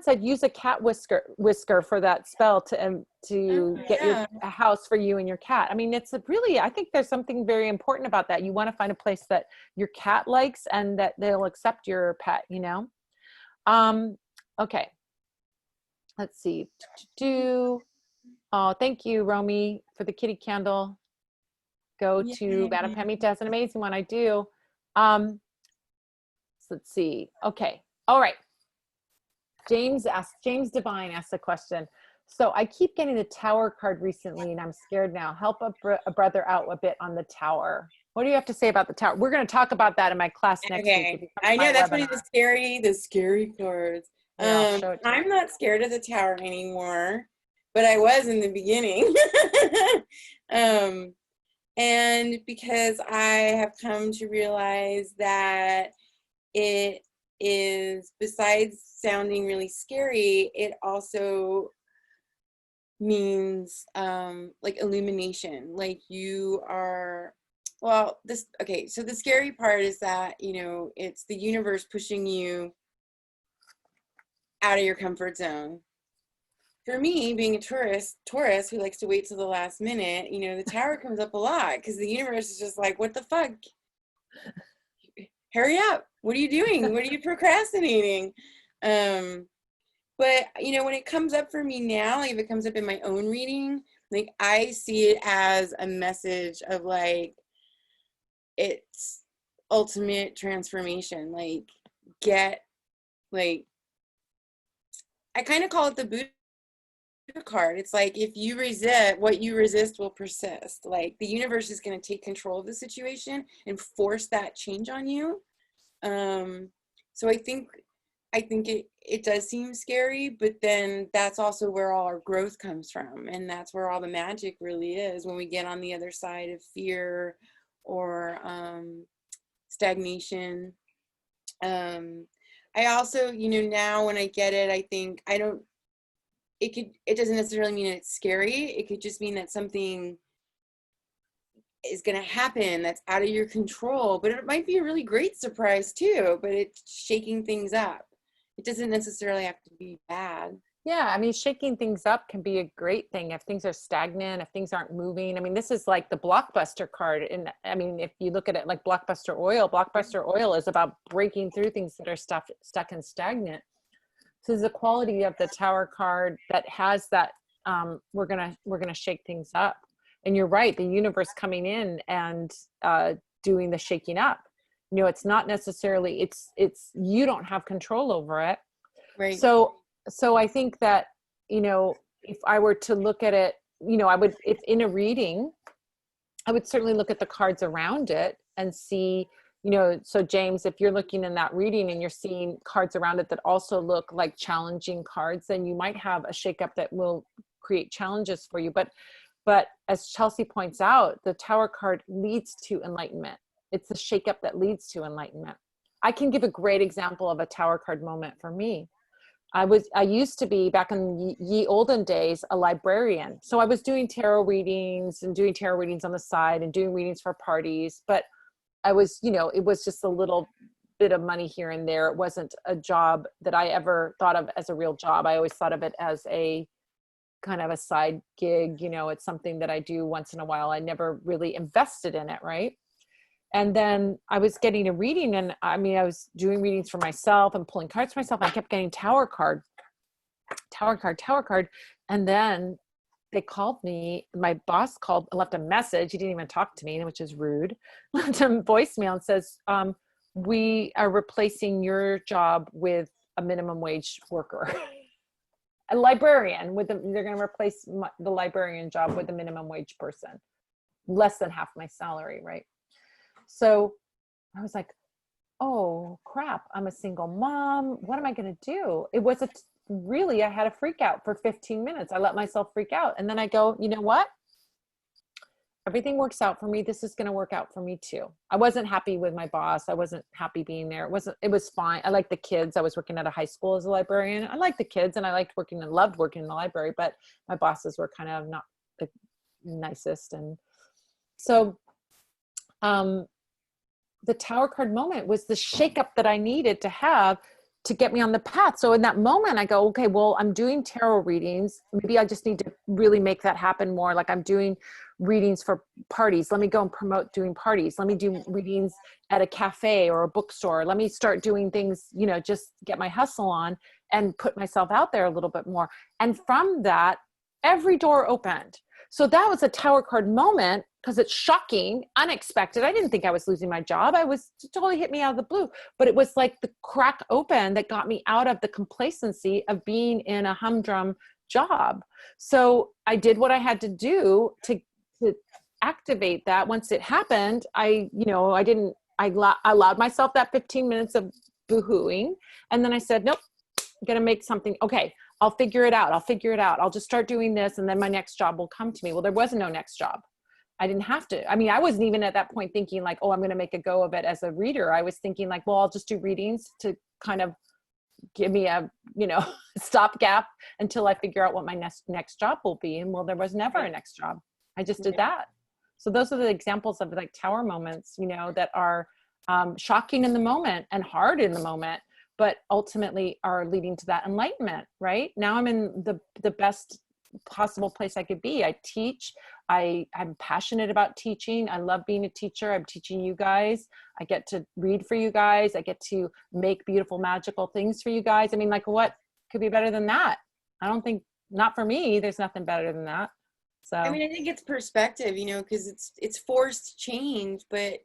Speaker 1: said use a cat whisker for that spell to
Speaker 2: Oh,
Speaker 1: get
Speaker 2: yeah.
Speaker 1: a house for you and your cat. I mean, it's a really, I think there's something very important about that. You want to find a place that your cat likes and that they'll accept your pet, you know? Okay. Let's see. Oh, thank you, Romy, for the kitty candle. Go to Madame
Speaker 2: Yay.
Speaker 1: Pamita. That's an amazing one. I do. So let's see. Okay. All right. James Devine asked a question. So I keep getting the tower card recently and I'm scared now. Help a brother out a bit on the tower. What do you have to say about the tower? We're going to talk about that in my class next week. If
Speaker 2: Okay.
Speaker 1: you come to
Speaker 2: I
Speaker 1: my
Speaker 2: know that's one
Speaker 1: webinar.
Speaker 2: of the scary cards.
Speaker 1: Here, I'll show it to you.
Speaker 2: I'm not scared of the tower anymore, but I was in the beginning. And because I have come to realize that it is, besides sounding really scary, it also means like illumination. Like you are, well, okay, so the scary part is that, you know, it's the universe pushing you out of your comfort zone. For me, being a Taurus who likes to wait till the last minute, you know, the tower comes up a lot because the universe is just like, what the fuck? Hurry up. What are you doing? What are you procrastinating? But, you know, when it comes up for me now, like if it comes up in my own reading, like I see it as a message of like, it's ultimate transformation. Like, I kind of call it the Buddha card. It's like, if you resist, what you resist will persist. Like the universe is going to take control of the situation and force that change on you. So I think it does seem scary, but then that's also where all our growth comes from, and that's where all the magic really is, when we get on the other side of fear or stagnation. I also, you know, now when I get it, I think it doesn't necessarily mean it's scary. It could just mean that something is going to happen that's out of your control, but it might be a really great surprise too, but it's shaking things up. It doesn't necessarily have to be bad.
Speaker 1: Yeah, I mean, shaking things up can be a great thing if things are stagnant, if things aren't moving. I mean, this is like the blockbuster card. And I mean, if you look at it like blockbuster oil is about breaking through things that are stuck and stagnant. So there's a quality of the tower card that has that we're gonna shake things up. And you're right, the universe coming in and doing the shaking up. You know, it's not necessarily, it's you don't have control over it.
Speaker 2: Right.
Speaker 1: So I think that, you know, if I were to look at it, you know, if in a reading, I would certainly look at the cards around it and see, you know, so James, if you're looking in that reading and you're seeing cards around it that also look like challenging cards, then you might have a shakeup that will create challenges for you. But as Chelsea points out, the tower card leads to enlightenment. It's the shakeup that leads to enlightenment. I can give a great example of a tower card moment for me. I used to be, back in ye olden days, a librarian. So I was doing tarot readings on the side and doing readings for parties. But I was, you know, it was just a little bit of money here and there. It wasn't a job that I ever thought of as a real job. I always thought of it as a kind of a side gig. You know, it's something that I do once in a while. I never really invested in it, right? And then I was getting a reading, and I mean, I was doing readings for myself and pulling cards for myself. I kept getting tower card. And then they called me, my boss called and left a message. He didn't even talk to me, which is rude. Left a voicemail and says, we are replacing your job with a minimum wage worker. A librarian they're going to replace the librarian job with a minimum wage person, less than half my salary, right? So I was like, oh crap, I'm a single mom. What am I going to do? It was I had a freak out for 15 minutes. I let myself freak out. And then I go, you know what? Everything works out for me. This is going to work out for me too. I wasn't happy with my boss. I wasn't happy being there. It was fine. I liked the kids. I was working at a high school as a librarian. I liked the kids and I loved working in the library, but my bosses were kind of not the nicest. And So the Tower card moment was the shakeup that I needed to have to get me on the path. So in that moment, I go, okay, well, I'm doing tarot readings. Maybe I just need to really make that happen more. Like I'm doing readings for parties. Let me go and promote doing parties. Let me do readings at a cafe or a bookstore. Let me start doing things, you know, just get my hustle on and put myself out there a little bit more. And from that, every door opened. So that was a Tower card moment because it's shocking, unexpected. I didn't think I was losing my job. I was totally hit me out of the blue, but it was like the crack open that got me out of the complacency of being in a humdrum job. So I did what I had to do to activate that. Once it happened, I allowed myself that 15 minutes of boohooing. And then I said, nope, I'm going to make something. Okay. I'll figure it out. I'll just start doing this. And then my next job will come to me. Well, there was no next job. I didn't have to. I mean, I wasn't even at that point thinking like, oh, I'm going to make a go of it as a reader. I was thinking like, well, I'll just do readings to kind of give me a, stopgap until I figure out what my next job will be. And well, there was never a next job. I just did that. So those are the examples of like Tower moments, that are shocking in the moment and hard in the moment, but ultimately are leading to that enlightenment, right? Now I'm in the best possible place I could be. I teach. I'm passionate about teaching. I love being a teacher. I'm teaching you guys. I get to read for you guys. I get to make beautiful, magical things for you guys. I mean, like what could be better than that? I don't think, not for me, there's nothing better than that. So,
Speaker 2: I mean, I think it's perspective, because it's forced change, but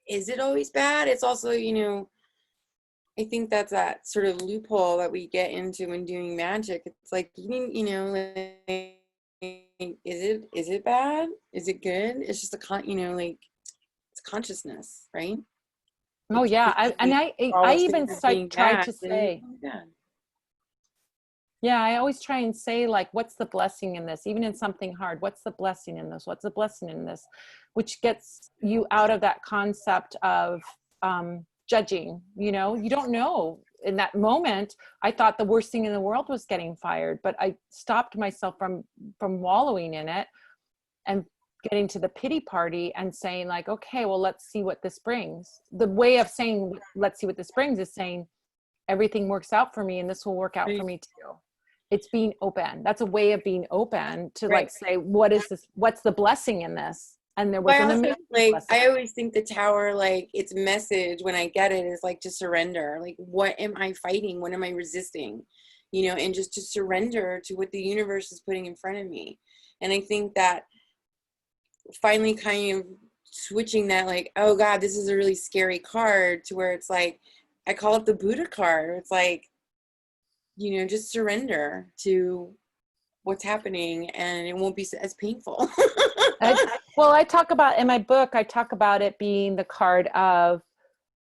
Speaker 2: is it always bad? It's also, I think that's that sort of loophole that we get into when doing magic. It's like, like, is it bad? Is it good? It's just it's consciousness, right?
Speaker 1: oh yeah. I even tried to say, yeah, I always try and say like, what's the blessing in this? Even in something hard, what's the blessing in this? What's the blessing in this? Which gets you out of that concept of, judging, you don't know. In that moment, I thought the worst thing in the world was getting fired, but I stopped myself from wallowing in it and getting to the pity party and saying like, okay, well, let's see what this brings. The way of saying, let's see what this brings is saying everything works out for me and this will work out for me too. It's being open. That's a way of being open to like say, what is this? What's the blessing in this? And there was an amazing blessing.
Speaker 2: I always think the Tower, like its message when I get it is like to surrender. Like, what am I fighting? What am I resisting? And just to surrender to what the universe is putting in front of me. And I think that finally kind of switching that, like, oh God, this is a really scary card, to where it's like, I call it the Buddha card. It's like, just surrender to what's happening and it won't be as painful.
Speaker 1: I talk about in my book, I talk about it being the card of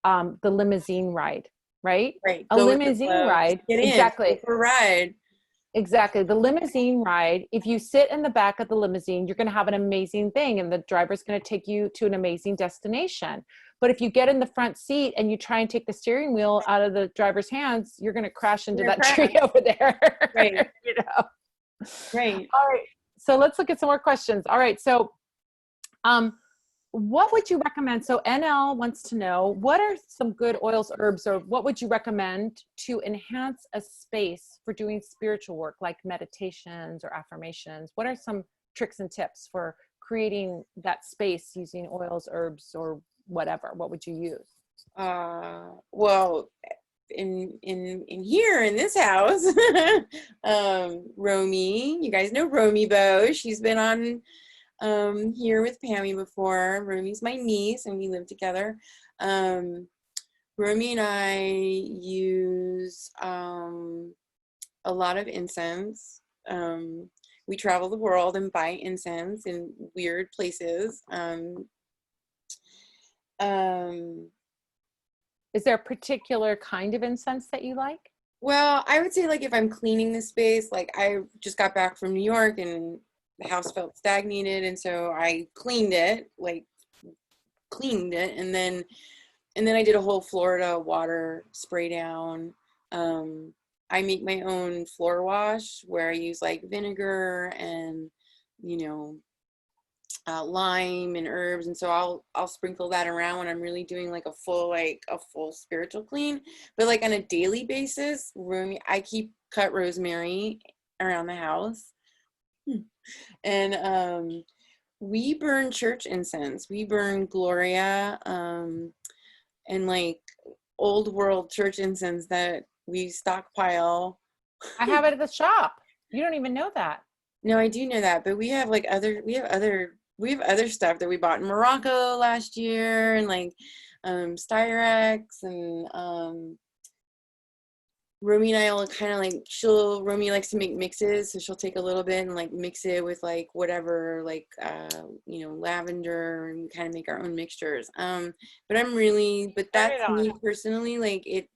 Speaker 1: the limousine ride, right?
Speaker 2: Right.
Speaker 1: A limousine ride. Exactly.
Speaker 2: For a ride.
Speaker 1: Exactly. The limousine ride. If you sit in the back of the limousine, you're going to have an amazing thing and the driver's going to take you to an amazing destination. But if you get in the front seat and you try and take the steering wheel out of the driver's hands, you're going to crash into that tree over there.
Speaker 2: Right.
Speaker 1: Right. All right. So let's look at some more questions. All right. So, what would you recommend? So NL wants to know, what are some good oils, herbs, or what would you recommend to enhance a space for doing spiritual work like meditations or affirmations? What are some tricks and tips for creating that space using oils, herbs, or whatever? What would you use?
Speaker 2: Well, in here in this house, Romy, you guys know Romy Bo. She's been on here with Pammy before. Romy's my niece and we live together. Romy and I use a lot of incense. We travel the world and buy incense in weird places.
Speaker 1: Is there a particular kind of incense that you like?
Speaker 2: Well, I would say like if I'm cleaning the space, like I just got back from New York and the house felt stagnated, and so I cleaned it, and then I did a whole Florida water spray down. I make my own floor wash where I use like vinegar and lime and herbs, and so I'll sprinkle that around when I'm really doing like a full spiritual clean. But like on a daily basis, I keep cut rosemary around the house. And we burn church incense. We burn Gloria, and like old world church incense that we stockpile.
Speaker 1: I have it at the shop. You don't even know that.
Speaker 2: No, I do know that, but we have like other stuff that we bought in Morocco last year, and like Styrex, and Romy and I will kind of like, Romy likes to make mixes, so she'll take a little bit and like mix it with like whatever, like lavender, and kind of make our own mixtures. But
Speaker 1: Turn it
Speaker 2: that's
Speaker 1: on.
Speaker 2: me personally, like it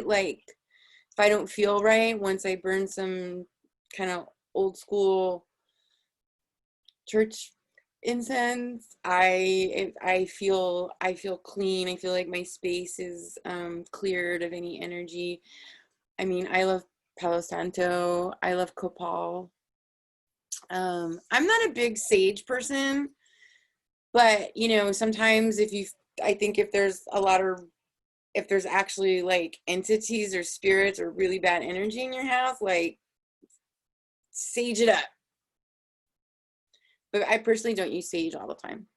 Speaker 2: like, if I don't feel right, once I burn some kind of old school church incense, I feel clean. I feel like my space is cleared of any energy. I mean, I love Palo Santo. I love copal. I'm not a big sage person, but sometimes I think if there's actually like entities or spirits or really bad energy in your house, like sage it up. But I personally don't use sage all the time.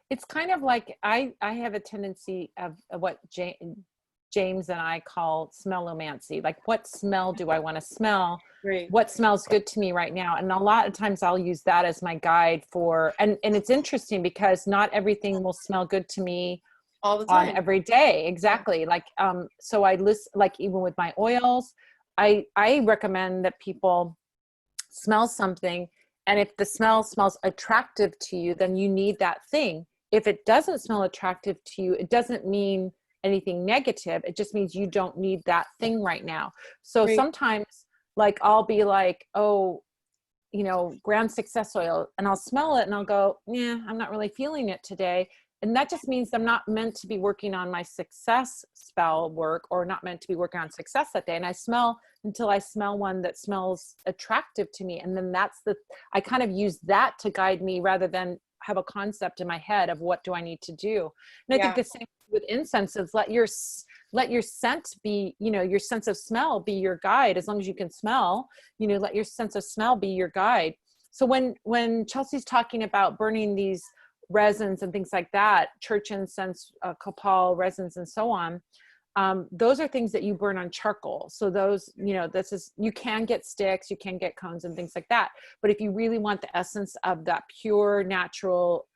Speaker 1: It's kind of like I have a tendency of what James and I call smellomancy. Like, what smell do I want to smell?
Speaker 2: Right.
Speaker 1: What smells good to me right now? And a lot of times I'll use that as my guide for, and it's interesting because not everything will smell good to me
Speaker 2: All the
Speaker 1: on
Speaker 2: time.
Speaker 1: every day. Exactly. Like, so I list, like, even with my oils, I recommend that people smell something. And if the smell smells attractive to you, then you need that thing. If it doesn't smell attractive to you, it doesn't mean anything negative. It just means you don't need that thing right now. So
Speaker 2: Right.
Speaker 1: sometimes, like, I'll be like, oh, grand success oil, and I'll smell it and I'll go, yeah, I'm not really feeling it today. And that just means I'm not meant to be working on my success spell work, or not meant to be working on success that day. And I smell until I smell one that smells attractive to me. And then I kind of use that to guide me rather than have a concept in my head of what do I need to do. And I think the same with incense is let your scent be, your sense of smell be your guide. As long as you can smell, let your sense of smell be your guide. So when Chelsea's talking about burning these resins and things like that, church incense, copal resins, and so on, those are things that you burn on charcoal. So those, you can get sticks, you can get cones and things like that. But if you really want the essence of that pure natural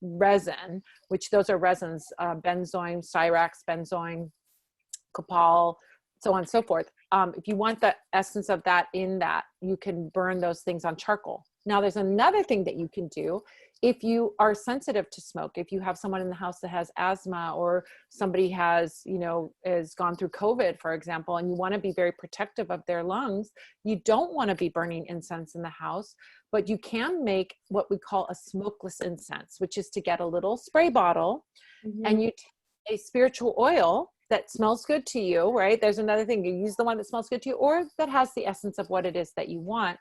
Speaker 1: resin, which those are resins, benzoin, styrax, benzoin, copal, so on and so forth. If you want the essence of that in that, you can burn those things on charcoal. Now, there's another thing that you can do if you are sensitive to smoke. If you have someone in the house that has asthma, or somebody has gone through COVID, for example, and you want to be very protective of their lungs, you don't want to be burning incense in the house, but you can make what we call a smokeless incense, which is to get a little spray bottle, and you take a spiritual oil that smells good to you, right? There's another thing. You use the one that smells good to you, or that has the essence of what it is that you want,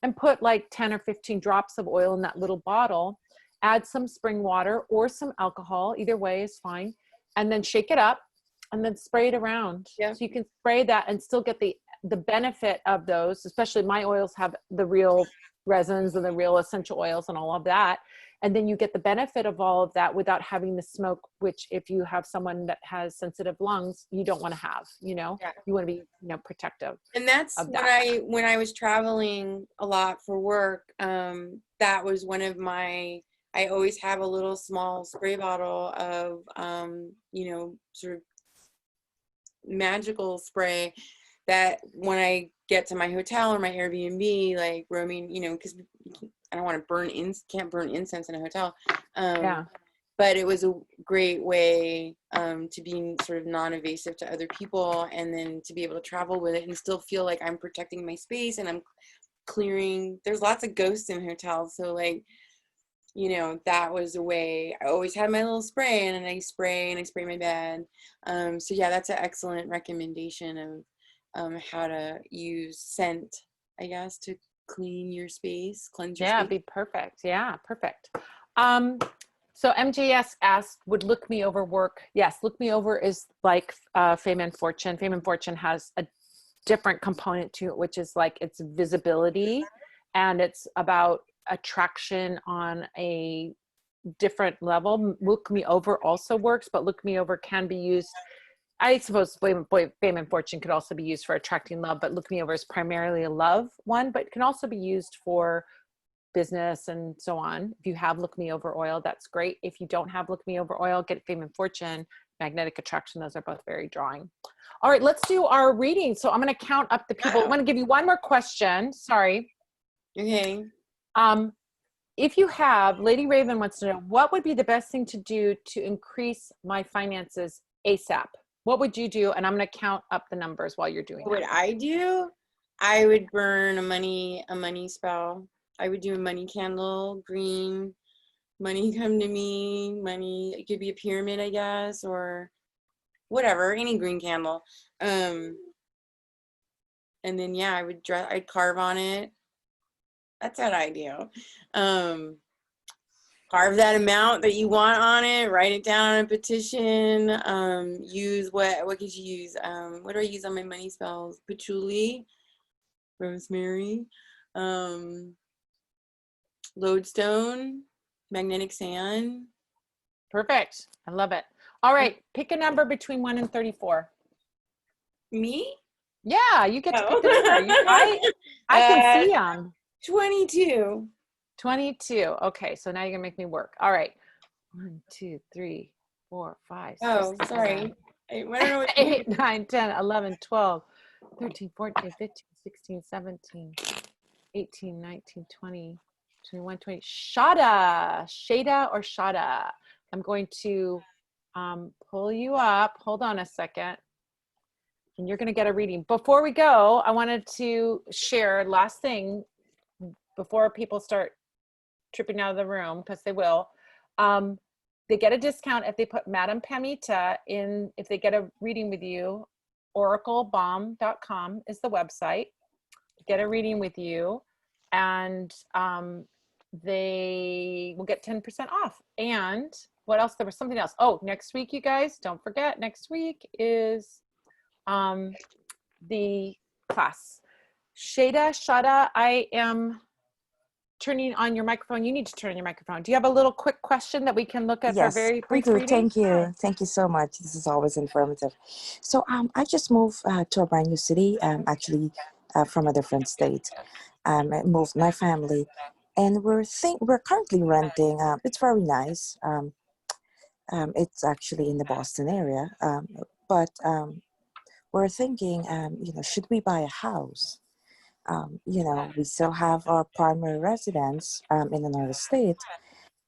Speaker 1: and put like 10 or 15 drops of oil in that little bottle. Add some spring water or some alcohol. Either way is fine. And then shake it up and then spray it around.
Speaker 2: Yeah.
Speaker 1: So you can spray that and still get the benefit of those, especially my oils have the real resins and the real essential oils and all of that. And then you get the benefit of all of that without having the smoke, which if you have someone that has sensitive lungs, you don't want to have, you want to be, protective.
Speaker 2: And that's when I was traveling a lot for work, that was one of I always have a little small spray bottle of, sort of magical spray that when I get to my hotel or my Airbnb, like roaming, because I don't want to can't burn incense in a hotel. But it was a great way to be sort of non-invasive to other people, and then to be able to travel with it and still feel like I'm protecting my space and I'm clearing. There's lots of ghosts in hotels, so like, that was a way. I always had my little spray, and I spray my bed. So yeah, that's an excellent recommendation of how to use scent, I guess, to clean your space, cleanse your
Speaker 1: Yeah,
Speaker 2: space.
Speaker 1: be perfect. Yeah, perfect. So MJS asked, would Look Me Over work? Yes, Look Me Over is like Fame and Fortune. Fame and Fortune has a different component to it, which is like its visibility, and it's about attraction on a different level. Look Me Over also works, but Look Me Over can be used, I suppose Fame and Fortune could also be used for attracting love, but Look Me Over is primarily a love one, but it can also be used for business and so on. If you have Look Me Over oil, that's great. If you don't have Look Me Over oil, get Fame and Fortune, Magnetic Attraction. Those are both very drawing. All right, let's do our reading. So I'm going to count up the people. I'm going to give you one more question. Sorry.
Speaker 2: Okay.
Speaker 1: If you have, Lady Raven wants to know, what would be the best thing to do to increase my finances ASAP? What would you do? And I'm going to count up the numbers while you're doing
Speaker 2: What
Speaker 1: that.
Speaker 2: I do, I would burn a money spell. I would do a money candle, green, money come to me, money, it could be a pyramid, I guess, or whatever, any green candle. And then, yeah, I'd carve on it. That's what I do. Carve that amount that you want on it, write it down on a petition, use what could you use? What do I use on my money spells? Patchouli, rosemary, lodestone, magnetic sand.
Speaker 1: Perfect. I love it. All right. Pick a number between 1 and 34.
Speaker 2: Me?
Speaker 1: Yeah, you get to pick the
Speaker 2: Oh.
Speaker 1: number. I can see them.
Speaker 2: 22.
Speaker 1: 22. Okay, so now you're going to make me work. All right. 1, 2, 3, 4, 5, 6,
Speaker 2: Oh,
Speaker 1: 7,
Speaker 2: sorry. I don't know what
Speaker 1: 8, 9, 10, 11, 12, 13, 14, 15, 16, 17, 18, 19, 20, 21, 20. Shada or Shada. I'm going to pull you up. Hold on a second. And you're going to get a reading. Before we go, I wanted to share last thing before people start tripping out of the room, because they will. They get a discount if they put Madame Pamita in, if they get a reading with you. oraclebalm.com is the website. Get a reading with you, and they will get 10% off. And what else? There was something else. Oh, next week, you guys, don't forget, next week is the class. Shada, I am turning on your microphone. You need to turn on your microphone. Do you have a little quick question that we can look at for a
Speaker 3: Yes,
Speaker 1: very
Speaker 3: I
Speaker 1: brief
Speaker 3: do.
Speaker 1: reading?
Speaker 3: Thank you. Thank you so much. This is always informative. So I just moved to a brand new city, actually from a different state. I moved my family, and we're currently renting. It's very nice. It's actually in the Boston area, but we're thinking, should we buy a house? We still have our primary residence in another state,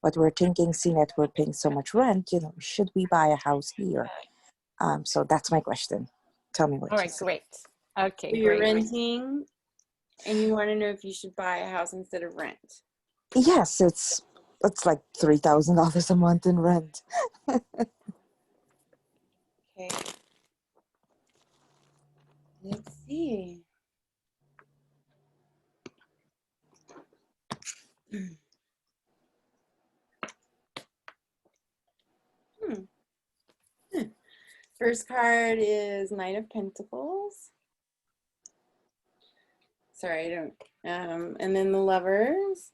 Speaker 3: but we're thinking, seeing that we're paying so much rent, should we buy a house here? So that's my question. Tell me what
Speaker 1: All
Speaker 3: you
Speaker 1: right,
Speaker 3: see.
Speaker 1: great. Okay,
Speaker 2: So you're
Speaker 1: great.
Speaker 2: renting and you want to know if you should buy a house instead of rent.
Speaker 3: Yes, it's like $3,000 a month in rent.
Speaker 2: Okay. Let's see. First card is Knight of Pentacles. Sorry, I don't. And then the Lovers,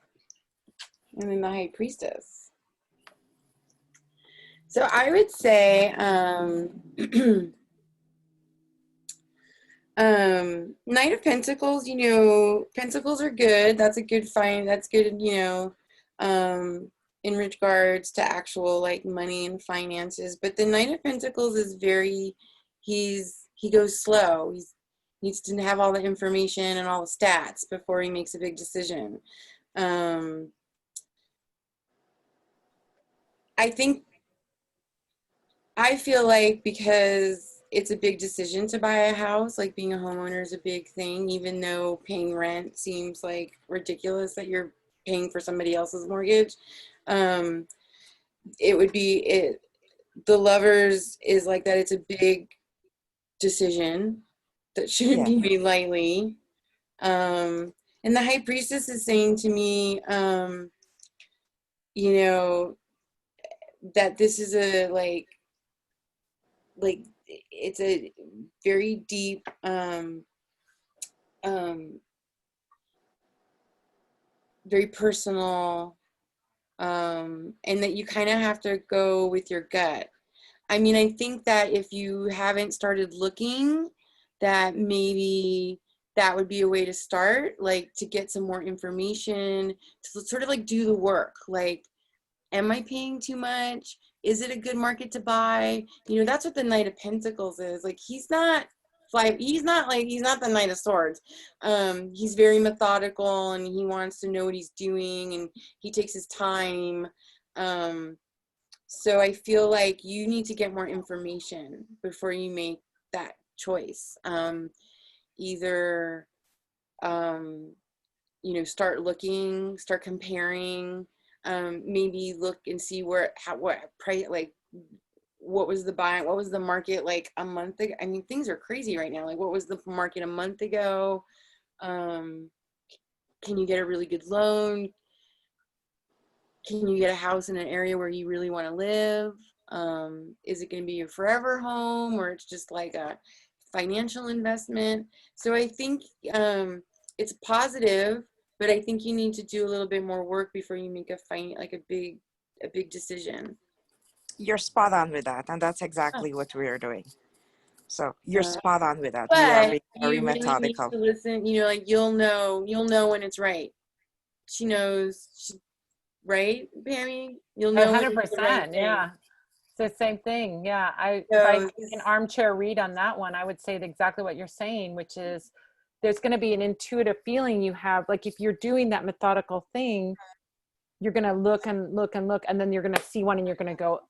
Speaker 2: and then the High Priestess. So I would say, Knight of Pentacles. Pentacles are good. That's a good find. That's good. In regards to actual like money and finances. But the Knight of Pentacles is he goes slow. He needs to have all the information and all the stats before he makes a big decision. I feel like because it's a big decision to buy a house, like being a homeowner is a big thing, even though paying rent seems like ridiculous that you're paying for somebody else's mortgage. The Lovers is like that. It's a big decision that shouldn't be made lightly. And the high priestess is saying to me, you know, that this is a like it's a very deep very personal, and that you kind of have to go with your gut. I mean, I think that if you haven't started looking, that maybe that would be a way to start, like to get some more information, to sort of like do the work. Like, am I paying too much? Is it a good market to buy? You know, that's what the Knight of Pentacles is. Like, he's not he's not the Knight of Swords. He's very methodical, and he wants to know what he's doing, and he takes his time. So I feel like you need to get more information before you make that choice. Either you know, start looking, start comparing, maybe look and see what price, like what was the market like a month ago. I mean, things are crazy right now. Like, what was the market a month ago? Can you get a really good loan? Can you get a house in an area where you really want to live? Is it going to be your forever home, or it's just like a financial investment? So I think it's positive, but I think you need to do a little bit more work before you make a big decision.
Speaker 3: You're spot on with that, and that's
Speaker 2: Oh.
Speaker 3: exactly what we are doing. So you're spot on with that. We are
Speaker 2: But
Speaker 3: being
Speaker 2: you
Speaker 3: very
Speaker 2: really need
Speaker 3: methodical.
Speaker 2: to listen. You know, like you'll know when it's right. She knows, right, Pammy? You'll know when it's the right
Speaker 1: 100%.
Speaker 2: thing.
Speaker 1: Yeah. It's the same thing. Yeah. If I
Speaker 2: So
Speaker 1: take an armchair read on that one, I would say exactly what you're saying, which is there's going to be an intuitive feeling you have. Like if you're doing that methodical thing, you're going to look and look and look, and then you're going to see one and you're going to go,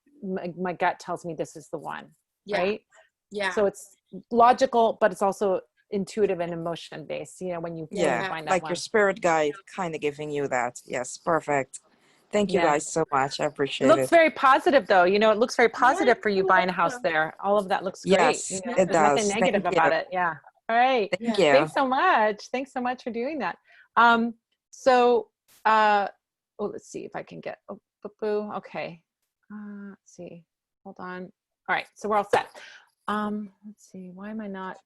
Speaker 1: my gut tells me this is the one.
Speaker 2: yeah,
Speaker 1: Right.
Speaker 2: yeah.
Speaker 1: So it's logical, but it's also intuitive and emotion based, you know, when you
Speaker 3: Yeah,
Speaker 1: find that
Speaker 3: like
Speaker 1: one.
Speaker 3: your spirit guide kind of giving you that. Yes, perfect. Thank you
Speaker 1: Yeah.
Speaker 3: guys so much. I
Speaker 1: It
Speaker 3: appreciate
Speaker 1: looks
Speaker 3: it.
Speaker 1: very positive though. You know, it looks very positive
Speaker 2: Yeah,
Speaker 1: for you
Speaker 2: you're
Speaker 1: buying a house
Speaker 2: welcome.
Speaker 1: there. All of that looks great. You
Speaker 3: Yes,
Speaker 1: know,
Speaker 3: it
Speaker 1: there's nothing
Speaker 3: does.
Speaker 1: negative
Speaker 3: Thank you.
Speaker 1: about it. Yeah. All right.
Speaker 3: Thank
Speaker 2: Yeah.
Speaker 3: you.
Speaker 1: Thanks so much. Thanks so much for doing that. So, oh, let's see if I can get, oh, boo. Okay. Let's see. Hold on. All right. So we're all set. Let's see. Why am I not?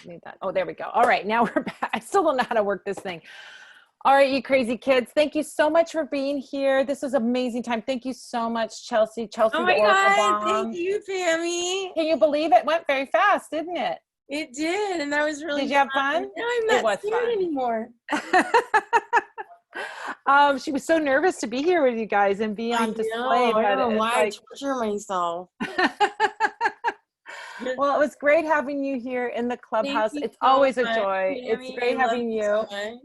Speaker 1: Need that. Oh, there we go. All right, now we're back. I still don't know how to work this thing. All right, you crazy kids. Thank you so much for being here. This was an amazing time. Thank you so much, Chelsea. Chelsea,
Speaker 2: Oh
Speaker 1: the
Speaker 2: my
Speaker 1: Oracle
Speaker 2: God!
Speaker 1: Bomb.
Speaker 2: Thank you, Pammy.
Speaker 1: Can you believe it? Went very fast, didn't it?
Speaker 2: It did, and that was really
Speaker 1: Did you have fun?
Speaker 2: Now I'm
Speaker 1: It
Speaker 2: not
Speaker 1: was
Speaker 2: scared
Speaker 1: fun.
Speaker 2: anymore.
Speaker 1: She was so nervous to be here with you guys and be on display.
Speaker 2: I
Speaker 1: But
Speaker 2: don't know
Speaker 1: it's
Speaker 2: why I
Speaker 1: like,
Speaker 2: torture myself.
Speaker 1: well, it was great having you here in the
Speaker 2: Thank
Speaker 1: clubhouse.
Speaker 2: you
Speaker 1: It's
Speaker 2: so
Speaker 1: always a
Speaker 2: much,
Speaker 1: joy. It's
Speaker 2: Pammy.
Speaker 1: great
Speaker 2: I love
Speaker 1: having
Speaker 2: you
Speaker 1: you.
Speaker 2: so much.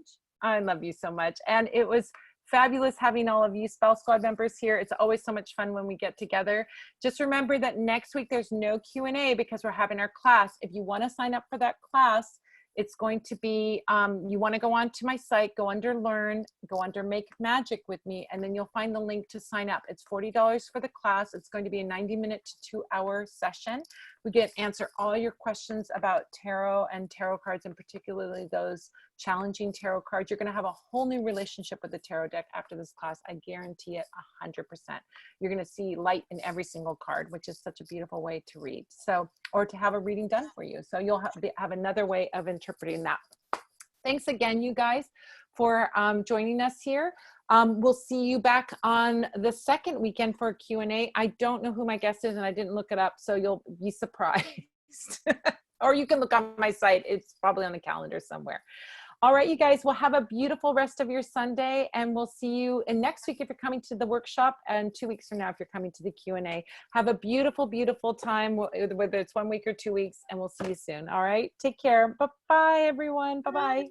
Speaker 1: I love you so much. And it was fabulous having all of you Spell Squad members here. It's always so much fun when we get together. Just remember that next week there's no Q&A because we're having our class. If you want to sign up for that class, it's going to be, you want to go on to my site, go under Learn, go under Make Magic with me, and then you'll find the link to sign up. It's $40 for the class. It's going to be a 90-minute to 2-hour session. We get answer all your questions about tarot and tarot cards, and particularly those challenging tarot cards. You're going to have a whole new relationship with the tarot deck after this class. I guarantee it 100%. You're going to see light in every single card, which is such a beautiful way to read. So, or to have a reading done for you. So you'll have another way of interpreting that. Thanks again, you guys, for joining us here. We'll see you back on the second weekend for a Q&A. I don't know who my guest is and I didn't look it up, so you'll be surprised. Or you can look on my site. It's probably on the calendar somewhere. All right, you guys, well, have a beautiful rest of your Sunday, and we'll see you in next week if you're coming to the workshop, and 2 weeks from now if you're coming to the Q&A. Have a beautiful, beautiful time, whether it's 1 week or 2 weeks, and we'll see you soon. All right, take care. Bye-bye, everyone. Bye-bye.